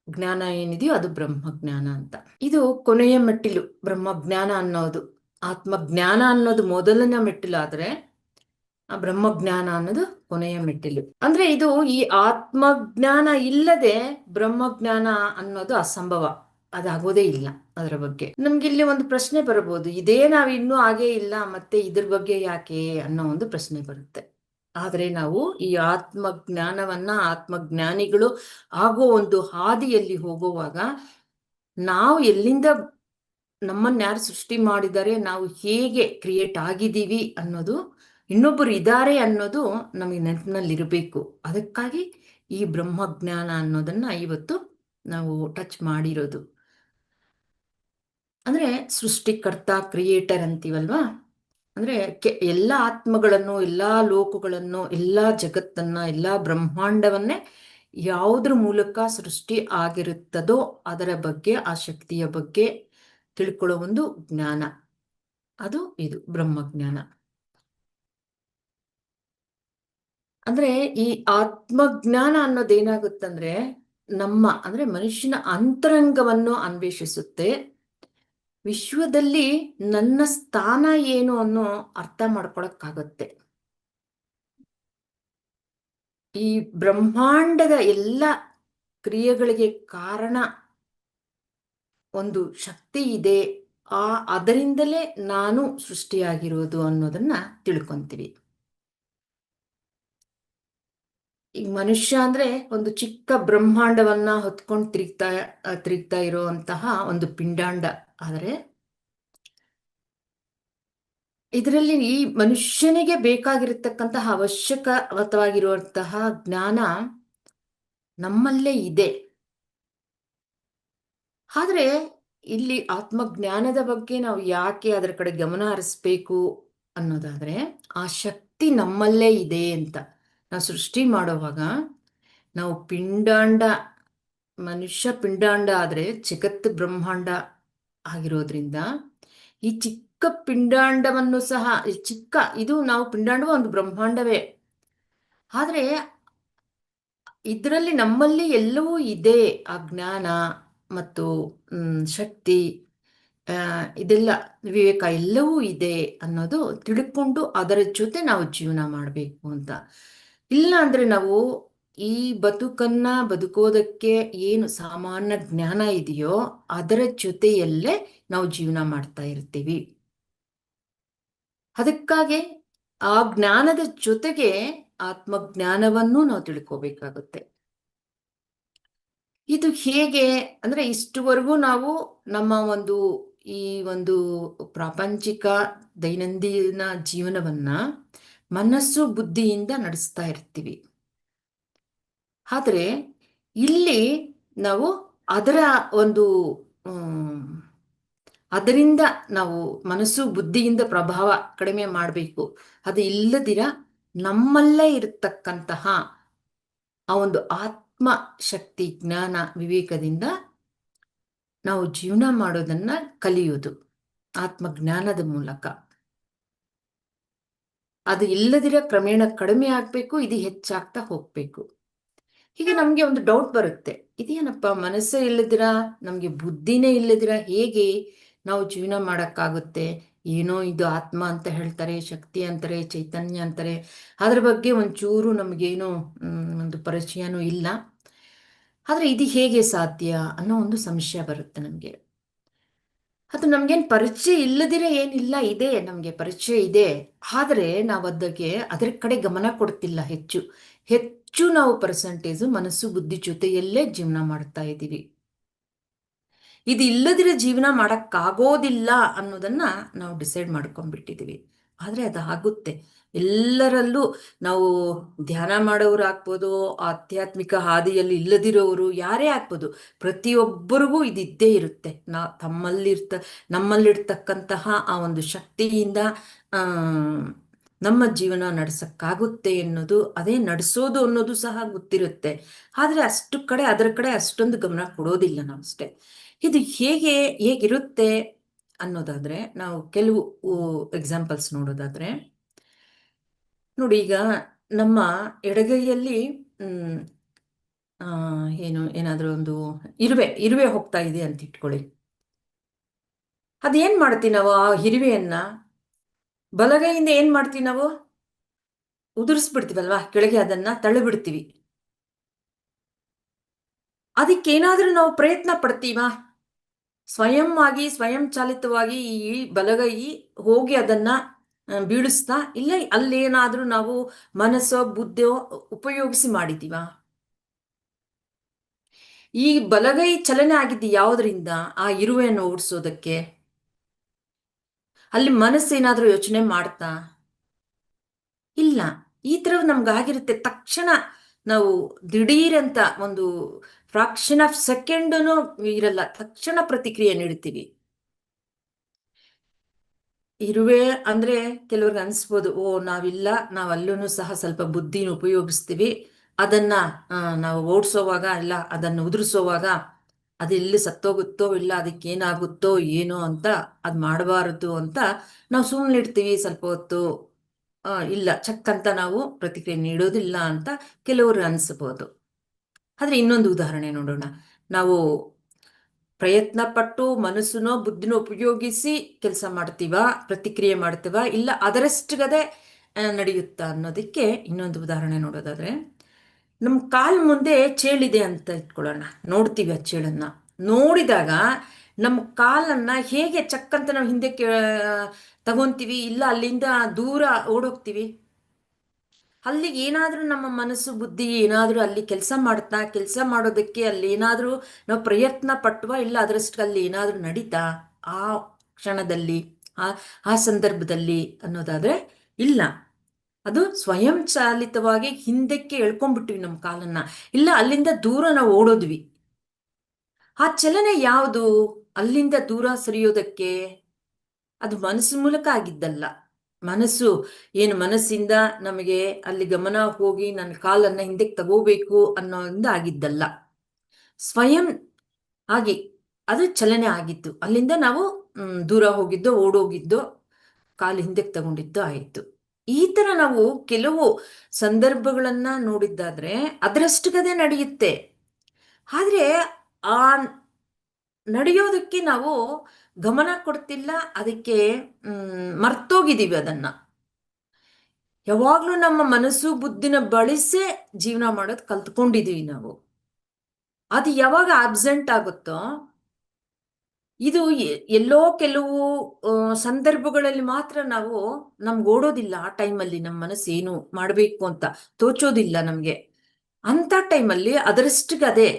ಜ್ಞಾನ ಏನಿದೆಯೋ ಅದು ಬ್ರಹ್ಮಜ್ಞಾನ ಅಂತ. ಇದು ಕೊನೆಯ ಮೆಟ್ಟಿಲು ಬ್ರಹ್ಮಜ್ಞಾನ ಅನ್ನೋದು. ಆತ್ಮಜ್ಞಾನ ಅನ್ನೋದು ಮೊದಲನೇ ಮೆಟ್ಟಿಲು, ಆದ್ರೆ ಆ ಬ್ರಹ್ಮಜ್ಞಾನ ಅನ್ನೋದು ಕೊನೆಯ ಮೆಟ್ಟಿಲು. ಅಂದ್ರೆ ಇದು ಈ ಆತ್ಮಜ್ಞಾನ ಇಲ್ಲದೆ ಬ್ರಹ್ಮಜ್ಞಾನ ಅನ್ನೋದು ಅಸಂಭವ, ಅದಾಗೋದೇ ಇಲ್ಲ. ಅದರ ಬಗ್ಗೆ ನಮ್ಗೆ ಇಲ್ಲಿ ಒಂದು ಪ್ರಶ್ನೆ ಬರಬಹುದು, ಇದೇ ನಾವು ಇನ್ನೂ ಹಾಗೇ ಇಲ್ಲ ಮತ್ತೆ ಇದ್ರ ಬಗ್ಗೆ ಯಾಕೆ ಅನ್ನೋ ಒಂದು ಪ್ರಶ್ನೆ ಬರುತ್ತೆ. ಆದ್ರೆ ನಾವು ಈ ಆತ್ಮಜ್ಞಾನವನ್ನ, ಆತ್ಮಜ್ಞಾನಿಗಳು ಆಗೋ ಒಂದು ಹಾದಿಯಲ್ಲಿ ಹೋಗುವಾಗ ನಾವು ಎಲ್ಲಿಂದ ನಮ್ಮನ್ನ ಯಾರು ಸೃಷ್ಟಿ ಮಾಡಿದ್ದಾರೆ, ನಾವು ಹೇಗೆ ಕ್ರಿಯೇಟ್ ಆಗಿದ್ದೀವಿ ಅನ್ನೋದು, ಇನ್ನೊಬ್ಬರು ಇದ್ದಾರೆ ಅನ್ನೋದು ನಮಗೆ ನೆನಪಿನಲ್ಲಿರಬೇಕು. ಅದಕ್ಕಾಗಿ ಈ ಬ್ರಹ್ಮಜ್ಞಾನ ಅನ್ನೋದನ್ನ ಇವತ್ತು ನಾವು ಟಚ್ ಮಾಡಿರೋದು. ಅಂದ್ರೆ ಸೃಷ್ಟಿಕರ್ತ, ಕ್ರಿಯೇಟರ್ ಅಂತೀವಲ್ವಾ. ಅಂದ್ರೆ ಎಲ್ಲ ಆತ್ಮಗಳನ್ನು, ಎಲ್ಲಾ ಲೋಕಗಳನ್ನು, ಎಲ್ಲಾ ಜಗತ್ತನ್ನ, ಎಲ್ಲಾ ಬ್ರಹ್ಮಾಂಡವನ್ನೇ ಯಾವುದ್ರ ಮೂಲಕ ಸೃಷ್ಟಿ ಆಗಿರುತ್ತದೋ ಅದರ ಬಗ್ಗೆ, ಆ ಶಕ್ತಿಯ ಬಗ್ಗೆ ತಿಳ್ಕೊಳ್ಳೋ ಒಂದು ಜ್ಞಾನ, ಅದು ಇದು ಬ್ರಹ್ಮಜ್ಞಾನ. ಅಂದ್ರೆ ಈ ಆತ್ಮಜ್ಞಾನ ಅನ್ನೋದೇನಾಗುತ್ತಂದ್ರೆ ನಮ್ಮ ಅಂದ್ರೆ ಮನುಷ್ಯನ ಅಂತರಂಗವನ್ನು ಅನ್ವೇಷಿಸುತ್ತೆ. ವಿಶ್ವದಲ್ಲಿ ನನ್ನ ಸ್ಥಾನ ಏನು ಅನ್ನೋ ಅರ್ಥ ಮಾಡ್ಕೊಳಕ್ಕಾಗತ್ತೆ. ಈ ಬ್ರಹ್ಮಾಂಡದ ಎಲ್ಲ ಕ್ರಿಯೆಗಳಿಗೆ ಕಾರಣ ಒಂದು ಶಕ್ತಿ ಇದೆ, ಅದರಿಂದಲೇ ನಾನು ಸೃಷ್ಟಿಯಾಗಿರೋದು ಅನ್ನೋದನ್ನ ತಿಳ್ಕೊಂತೀವಿ. ಈಗ ಮನುಷ್ಯ ಅಂದ್ರೆ ಒಂದು ಚಿಕ್ಕ ಬ್ರಹ್ಮಾಂಡವನ್ನ ಹೊತ್ಕೊಂಡು ತಿರುಗ್ತಾ ಇರುವಂತಹ ಒಂದು ಪಿಂಡಾಂಡ. ಆದರೆ ಇದರಲ್ಲಿ ಈ ಮನುಷ್ಯನಿಗೆ ಬೇಕಾಗಿರತಕ್ಕಂತಹ ಅವಶ್ಯಕವಾಗಿರುವಂತಹ ಜ್ಞಾನ ನಮ್ಮಲ್ಲೇ ಇದೆ. ಆದ್ರೆ ಇಲ್ಲಿ ಆತ್ಮಜ್ಞಾನದ ಬಗ್ಗೆ ನಾವು ಯಾಕೆ ಅದರ ಕಡೆ ಗಮನ ಹರಿಸ್ಬೇಕು ಅನ್ನೋದಾದ್ರೆ, ಆ ಶಕ್ತಿ ನಮ್ಮಲ್ಲೇ ಇದೆ ಅಂತ. ನಾವು ಸೃಷ್ಟಿ ಮಾಡೋವಾಗ ನಾವು ಪಿಂಡಾಂಡ, ಮನುಷ್ಯ ಪಿಂಡಾಂಡ ಆದ್ರೆ ಜಗತ್ತು ಬ್ರಹ್ಮಾಂಡ ಆಗಿರೋದ್ರಿಂದ ಈ ಚಿಕ್ಕ ಪಿಂಡಾಂಡವನ್ನು ಸಹ, ಈ ಚಿಕ್ಕ ಇದು ನಾವು ಪಿಂಡಾಂಡವೂ ಒಂದು ಬ್ರಹ್ಮಾಂಡವೇ. ಆದ್ರೆ ಇದರಲ್ಲಿ ನಮ್ಮಲ್ಲಿ ಎಲ್ಲವೂ ಇದೆ. ಆ ಜ್ಞಾನ ಮತ್ತು ಶಕ್ತಿ, ಇದೆಲ್ಲ ವಿವೇಕ ಎಲ್ಲವೂ ಇದೆ ಅನ್ನೋದು ತಿಳ್ಕೊಂಡು ಅದರ ಜೊತೆ ನಾವು ಜೀವನ ಮಾಡಬೇಕು ಅಂತ. ಇಲ್ಲ ಅಂದ್ರೆ ನಾವು ಈ ಬದುಕನ್ನ ಬದುಕೋದಕ್ಕೆ ಏನು ಸಾಮಾನ್ಯ ಜ್ಞಾನ ಇದೆಯೋ ಅದರ ಜೊತೆಯಲ್ಲೇ ನಾವು ಜೀವನ ಮಾಡ್ತಾ ಇರ್ತೀವಿ. ಅದಕ್ಕಾಗಿ ಆ ಜ್ಞಾನದ ಜೊತೆಗೆ ಆತ್ಮಜ್ಞಾನವನ್ನು ನಾವು ತಿಳ್ಕೋಬೇಕಾಗುತ್ತೆ. ಇದು ಹೇಗೆ ಅಂದ್ರೆ, ಇಷ್ಟುವರೆಗೂ ನಾವು ನಮ್ಮ ಈ ಒಂದು ಪ್ರಾಪಂಚಿಕ ದೈನಂದಿನ ಜೀವನವನ್ನ ಮನಸ್ಸು ಬುದ್ಧಿಯಿಂದ ನಡೆಸ್ತಾ ಇರ್ತೀವಿ. ಆದ್ರೆ ಇಲ್ಲಿ ನಾವು ಅದರ ಒಂದು ಅದರಿಂದ ನಾವು ಮನಸ್ಸು ಬುದ್ಧಿಯಿಂದ ಪ್ರಭಾವ ಕಡಿಮೆ ಮಾಡಬೇಕು. ಅದು ಇಲ್ಲದಿರ ನಮ್ಮಲ್ಲೇ ಇರತಕ್ಕಂತಹ ಆ ಒಂದು ಆತ್ಮ ಶಕ್ತಿ, ಜ್ಞಾನ, ವಿವೇಕದಿಂದ ನಾವು ಜೀವನ ಮಾಡೋದನ್ನ ಕಲಿಯೋದು ಆತ್ಮಜ್ಞಾನದ ಮೂಲಕ. ಅದು ಇಲ್ಲದಿರ ಕ್ರಮೇಣ ಕಡಿಮೆ ಆಗ್ಬೇಕು, ಇದು ಹೆಚ್ಚಾಗ್ತಾ ಹೋಗ್ಬೇಕು. ಹೀಗೆ ನಮ್ಗೆ ಒಂದು ಡೌಟ್ ಬರುತ್ತೆ, ಇದೇನಪ್ಪ ಮನಸ್ಸೇ ಇಲ್ಲದಿರ, ನಮ್ಗೆ ಬುದ್ಧಿನೇ ಇಲ್ಲದಿರ ಹೇಗೆ ನಾವು ಜೀವನ ಮಾಡಕ್ಕಾಗುತ್ತೆ? ಏನೋ ಇದು ಆತ್ಮ ಅಂತ ಹೇಳ್ತಾರೆ, ಶಕ್ತಿ ಅಂತಾರೆ, ಚೈತನ್ಯ ಅಂತಾರೆ, ಅದ್ರ ಬಗ್ಗೆ ಒಂಚೂರು ನಮಗೇನೋ ಒಂದು ಪರಿಚಯನೂ ಇಲ್ಲ. ಆದ್ರೆ ಇದು ಹೇಗೆ ಸಾಧ್ಯ ಅನ್ನೋ ಒಂದು ಸಂಶಯ ಬರುತ್ತೆ ನಮಗೆ. ಅದು ನಮ್ಗೇನು ಪರಿಚಯ ಇಲ್ಲದಿರ ಏನಿಲ್ಲ, ಇದೆ, ನಮಗೆ ಪರಿಚಯ ಇದೆ. ಆದರೆ ನಾವು ಅದರ ಕಡೆ ಗಮನ ಕೊಡ್ತಿಲ್ಲ. ಹೆಚ್ಚು ಹೆಚ್ಚು ನಾವು ಪರ್ಸೆಂಟೇಜು ಮನಸ್ಸು ಬುದ್ಧಿ ಜೊತೆಯಲ್ಲೇ ಜೀವನ ಮಾಡ್ತಾ ಇದ್ದೀವಿ. ಇದು ಇಲ್ಲದಿರ ಜೀವನ ಮಾಡೋಕ್ಕಾಗೋದಿಲ್ಲ ಅನ್ನೋದನ್ನ ನಾವು ಡಿಸೈಡ್ ಮಾಡ್ಕೊಂಡ್ಬಿಟ್ಟಿದ್ದೀವಿ. ಆದರೆ ಅದು ಆಗುತ್ತೆ ಎಲ್ಲರಲ್ಲೂ. ನಾವು ಧ್ಯಾನ ಮಾಡೋರು ಆಗ್ಬೋದು, ಆಧ್ಯಾತ್ಮಿಕ ಹಾದಿಯಲ್ಲಿ ಇಲ್ಲದಿರೋರು ಯಾರೇ ಆಗ್ಬೋದು, ಪ್ರತಿಯೊಬ್ಬರಿಗೂ ಇದಿದ್ದೇ ಇರುತ್ತೆ. ನಮ್ಮಲ್ಲಿರ್ತಕ್ಕಂತಹ ಆ ಒಂದು ಶಕ್ತಿಯಿಂದ ನಮ್ಮ ಜೀವನ ನಡೆಸಕ್ಕಾಗುತ್ತೆ ಅನ್ನೋದು, ಅದೇ ನಡೆಸೋದು ಅನ್ನೋದು ಸಹ ಗೊತ್ತಿರುತ್ತೆ. ಆದರೆ ಅದರ ಕಡೆ ಅಷ್ಟೊಂದು ಗಮನ ಕೊಡೋದಿಲ್ಲ ನಾವಷ್ಟೇ. ಇದು ಹೇಗಿರುತ್ತೆ ಅನ್ನೋದಾದ್ರೆ, ನಾವು ಕೆಲವು ಎಕ್ಸಾಂಪಲ್ಸ್ ನೋಡೋದಾದ್ರೆ ನೋಡಿ, ಈಗ ನಮ್ಮ ಎಡಗೈಯಲ್ಲಿ ಏನಾದರೂ ಒಂದು ಇರುವೆ ಹೋಗ್ತಾ ಇದೆ ಅಂತ ಇಟ್ಕೊಳ್ಳಿ. ಅದೇನ್ ಮಾಡ್ತೀವಿ ನಾವು? ಆ ಇರುವೆಯನ್ನ ಬಲಗೈಯಿಂದ ಏನ್ ಮಾಡ್ತೀವಿ ನಾವು? ಉದುರಿಸ್ಬಿಡ್ತೀವಲ್ವಾ, ಕೆಳಗೆ ಅದನ್ನ ತಳ್ಳಿಬಿಡ್ತೀವಿ. ಅದಕ್ಕೇನಾದ್ರೂ ನಾವು ಪ್ರಯತ್ನ ಪಡ್ತೀವಾ? ಸ್ವಯಂ ಚಾಲಿತವಾಗಿ ಈ ಬಲಗೈ ಹೋಗಿ ಅದನ್ನ ಬೀಳಿಸ್ತಾ, ಇಲ್ಲ ಅಲ್ಲೇನಾದ್ರೂ ನಾವು ಮನಸ್ಸೋ ಬುದ್ಧಿಯೋ ಉಪಯೋಗಿಸಿ ಮಾಡಿದೀವ? ಈ ಬಲಗೈ ಚಲನೆ ಆಗಿದ್ದು ಯಾವುದರಿಂದ? ಆ ಇರುವೆಯನ್ನು ಓಡಿಸೋದಕ್ಕೆ. ಅಲ್ಲಿ ಮನಸ್ಸೇನಾದ್ರೂ ಯೋಚನೆ ಮಾಡ್ತಾ? ಇಲ್ಲ. ಈ ತರ ನಮ್ಗಾಗಿರುತ್ತೆ. ತಕ್ಷಣ ನಾವು ದಿಢೀರಂತ ಒಂದು ಫ್ರಾಕ್ಷನ್ ಆಫ್ ಸೆಕೆಂಡನು ಇರಲ್ಲ, ತಕ್ಷಣ ಪ್ರತಿಕ್ರಿಯೆ ನೀಡ್ತೀವಿ. ಇರುವೆ ಅಂದ್ರೆ ಕೆಲವ್ರಿಗೆ ಅನ್ಸ್ಬೋದು, ನಾವಲ್ಲೂ ಸಹ ಸ್ವಲ್ಪ ಬುದ್ಧಿನ ಉಪಯೋಗಿಸ್ತೀವಿ, ಅದನ್ನ ನಾವು ಓಡಿಸೋವಾಗ ಇಲ್ಲ ಅದನ್ನು ಉದುರಿಸೋವಾಗ ಅದೆಲ್ಲಿ ಸತ್ತೋಗುತ್ತೋ ಇಲ್ಲ ಅದಕ್ಕೇನಾಗುತ್ತೋ ಏನೋ ಅಂತ ಅದು ಮಾಡಬಾರದು ಅಂತ ನಾವು ಸುಮ್ಮನಿಡ್ತೀವಿ ಸ್ವಲ್ಪ ಹೊತ್ತು. ಇಲ್ಲ, ಚಕ್ಕಂತ ನಾವು ಪ್ರತಿಕ್ರಿಯೆ ನೀಡೋದಿಲ್ಲ ಅಂತ ಕೆಲವರು ಅನ್ಸ್ಬೋದು. ಆದ್ರೆ ಇನ್ನೊಂದು ಉದಾಹರಣೆ ನೋಡೋಣ. ನಾವು ಪ್ರಯತ್ನ ಪಟ್ಟು ಮನಸ್ಸನ್ನೋ ಬುದ್ಧಿನೋ ಉಪಯೋಗಿಸಿ ಕೆಲಸ ಮಾಡ್ತೀವ, ಪ್ರತಿಕ್ರಿಯೆ ಮಾಡ್ತೀವ, ಇಲ್ಲ ಅದರಷ್ಟುಗದೆ ನಡೆಯುತ್ತಾ ಅನ್ನೋದಕ್ಕೆ ಇನ್ನೊಂದು ಉದಾಹರಣೆ ನೋಡೋದಾದ್ರೆ, ನಮ್ಮ ಕಾಲ್ ಮುಂದೆ ಚೇಳಿದೆ ಅಂತ ಇಟ್ಕೊಳ್ಳೋಣ. ನೋಡ್ತೀವಿ ಆ ಚೇಳನ್ನ. ನೋಡಿದಾಗ ನಮ್ಮ ಕಾಲನ್ನ ಹೇಗೆ ಚಕ್ಕಂತ ನಾವು ಹಿಂದೆ ತಗೊಂತೀವಿ, ಇಲ್ಲ ಅಲ್ಲಿಂದ ದೂರ ಓಡೋಗ್ತೀವಿ. ಅಲ್ಲಿ ಏನಾದರೂ ನಮ್ಮ ಮನಸ್ಸು ಬುದ್ಧಿ ಏನಾದರೂ ಅಲ್ಲಿ ಕೆಲಸ ಮಾಡೋದಕ್ಕೆ ಅಲ್ಲಿ ಏನಾದರೂ ನಾವು ಪ್ರಯತ್ನ ಪಟ್ಟವಾ, ಇಲ್ಲ ಅದರಷ್ಟು ಅಲ್ಲಿ ಏನಾದರೂ ನಡೀತಾ ಆ ಕ್ಷಣದಲ್ಲಿ, ಆ ಆ ಸಂದರ್ಭದಲ್ಲಿ ಅನ್ನೋದಾದ್ರೆ ಇಲ್ಲ. ಅದು ಸ್ವಯಂ ಚಾಲಿತವಾಗಿ ಹಿಂದಕ್ಕೆ ಎಳ್ಕೊಂಡ್ಬಿಟ್ವಿ ನಮ್ಮ ಕಾಲನ್ನ, ಇಲ್ಲ ಅಲ್ಲಿಂದ ದೂರ ನಾವು ಓಡೋದ್ವಿ. ಆ ಚಲನೆ ಯಾವುದು ಅಲ್ಲಿಂದ ದೂರ ಸರಿಯೋದಕ್ಕೆ? ಅದು ಮನಸ್ಸಿನ ಮೂಲಕ ಆಗಿದ್ದಲ್ಲ. ಮನಸ್ಸಿಂದ ನಮಗೆ ಅಲ್ಲಿ ಗಮನ ಹೋಗಿ ನನ್ನ ಕಾಲನ್ನ ಹಿಂದಕ್ಕೆ ತಗೋಬೇಕು ಅನ್ನೋದಿಂದ ಆಗಿದ್ದಲ್ಲ. ಸ್ವಯಂ ಆಗಿ ಅದು ಚಲನೆ ಆಗಿತ್ತು. ಅಲ್ಲಿಂದ ನಾವು ದೂರ ಹೋಗಿದ್ದೋ, ಓಡೋಗಿದ್ದೋ, ಕಾಲು ಹಿಂದಕ್ಕೆ ತಗೊಂಡಿದ್ದೋ ಆಯಿತು. ಈ ತರ ನಾವು ಕೆಲವು ಸಂದರ್ಭಗಳನ್ನ ನೋಡಿದ್ದಾದ್ರೆ ಅದರಷ್ಟುಗದೆ ನಡೆಯುತ್ತೆ. ಆದ್ರೆ ಆ ನಡೆಯೋದಕ್ಕೆ ನಾವು ಗಮನ ಕೊಡ್ತಿಲ್ಲ, ಅದಕ್ಕೆ ಮರ್ತೋಗಿದ್ದೀವಿ ಅದನ್ನ. ಯಾವಾಗ್ಲೂ ನಮ್ಮ ಮನಸ್ಸು ಬುದ್ಧಿನ ಬಳಸೇ ಜೀವನ ಮಾಡೋದು ಕಲ್ತ್ಕೊಂಡಿದೀವಿ ನಾವು. ಅದು ಯಾವಾಗ ಆಬ್ಸೆಂಟ್ ಆಗುತ್ತೋ, ಇದು ಎಲ್ಲೋ ಕೆಲವು ಸಂದರ್ಭಗಳಲ್ಲಿ ಮಾತ್ರ ನಾವು ನಮ್ಗೆ ಓಡೋದಿಲ್ಲ. ಆ ಟೈಮಲ್ಲಿ ನಮ್ಮ ಮನಸ್ಸು ಏನು ಮಾಡಬೇಕು ಅಂತ ತೋಚೋದಿಲ್ಲ ನಮ್ಗೆ. ಅಂತ ಟೈಮಲ್ಲಿ ಅದರಷ್ಟಿಗೆ ಅದೇ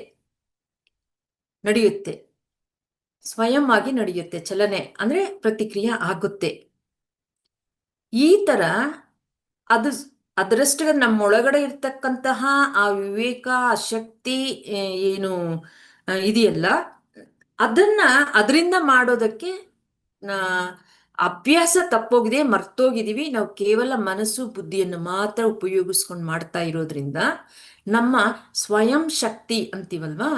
ನಡೆಯುತ್ತೆ, ಸ್ವಯಂ ಆಗಿ ನಡೆಯುತ್ತೆ. ಚಲನೆ ಅಂದ್ರೆ ಪ್ರತಿಕ್ರಿಯೆ ಆಗುತ್ತೆ. ಈ ತರ ಅದು ಅದರಷ್ಟು ನಮ್ಮೊಳಗಡೆ ಇರ್ತಕ್ಕಂತಹ ಆ ವಿವೇಕ, ಆ ಶಕ್ತಿ ಏನು ಇದೆಯಲ್ಲ, ಅದರಿಂದ ಮಾಡೋದಕ್ಕೆ ಅಭ್ಯಾಸ ತಪ್ಪೋಗಿದೆ, ಮರ್ತೋಗಿದೀವಿ. ನಾವು ಕೇವಲ ಮನಸ್ಸು ಬುದ್ಧಿಯನ್ನು ಮಾತ್ರ ಉಪಯೋಗಿಸ್ಕೊಂಡು ಮಾಡ್ತಾ ಇರೋದ್ರಿಂದ ನಮ್ಮ ಸ್ವಯಂ ಶಕ್ತಿ ಅಂತೀವಲ್ವಾ,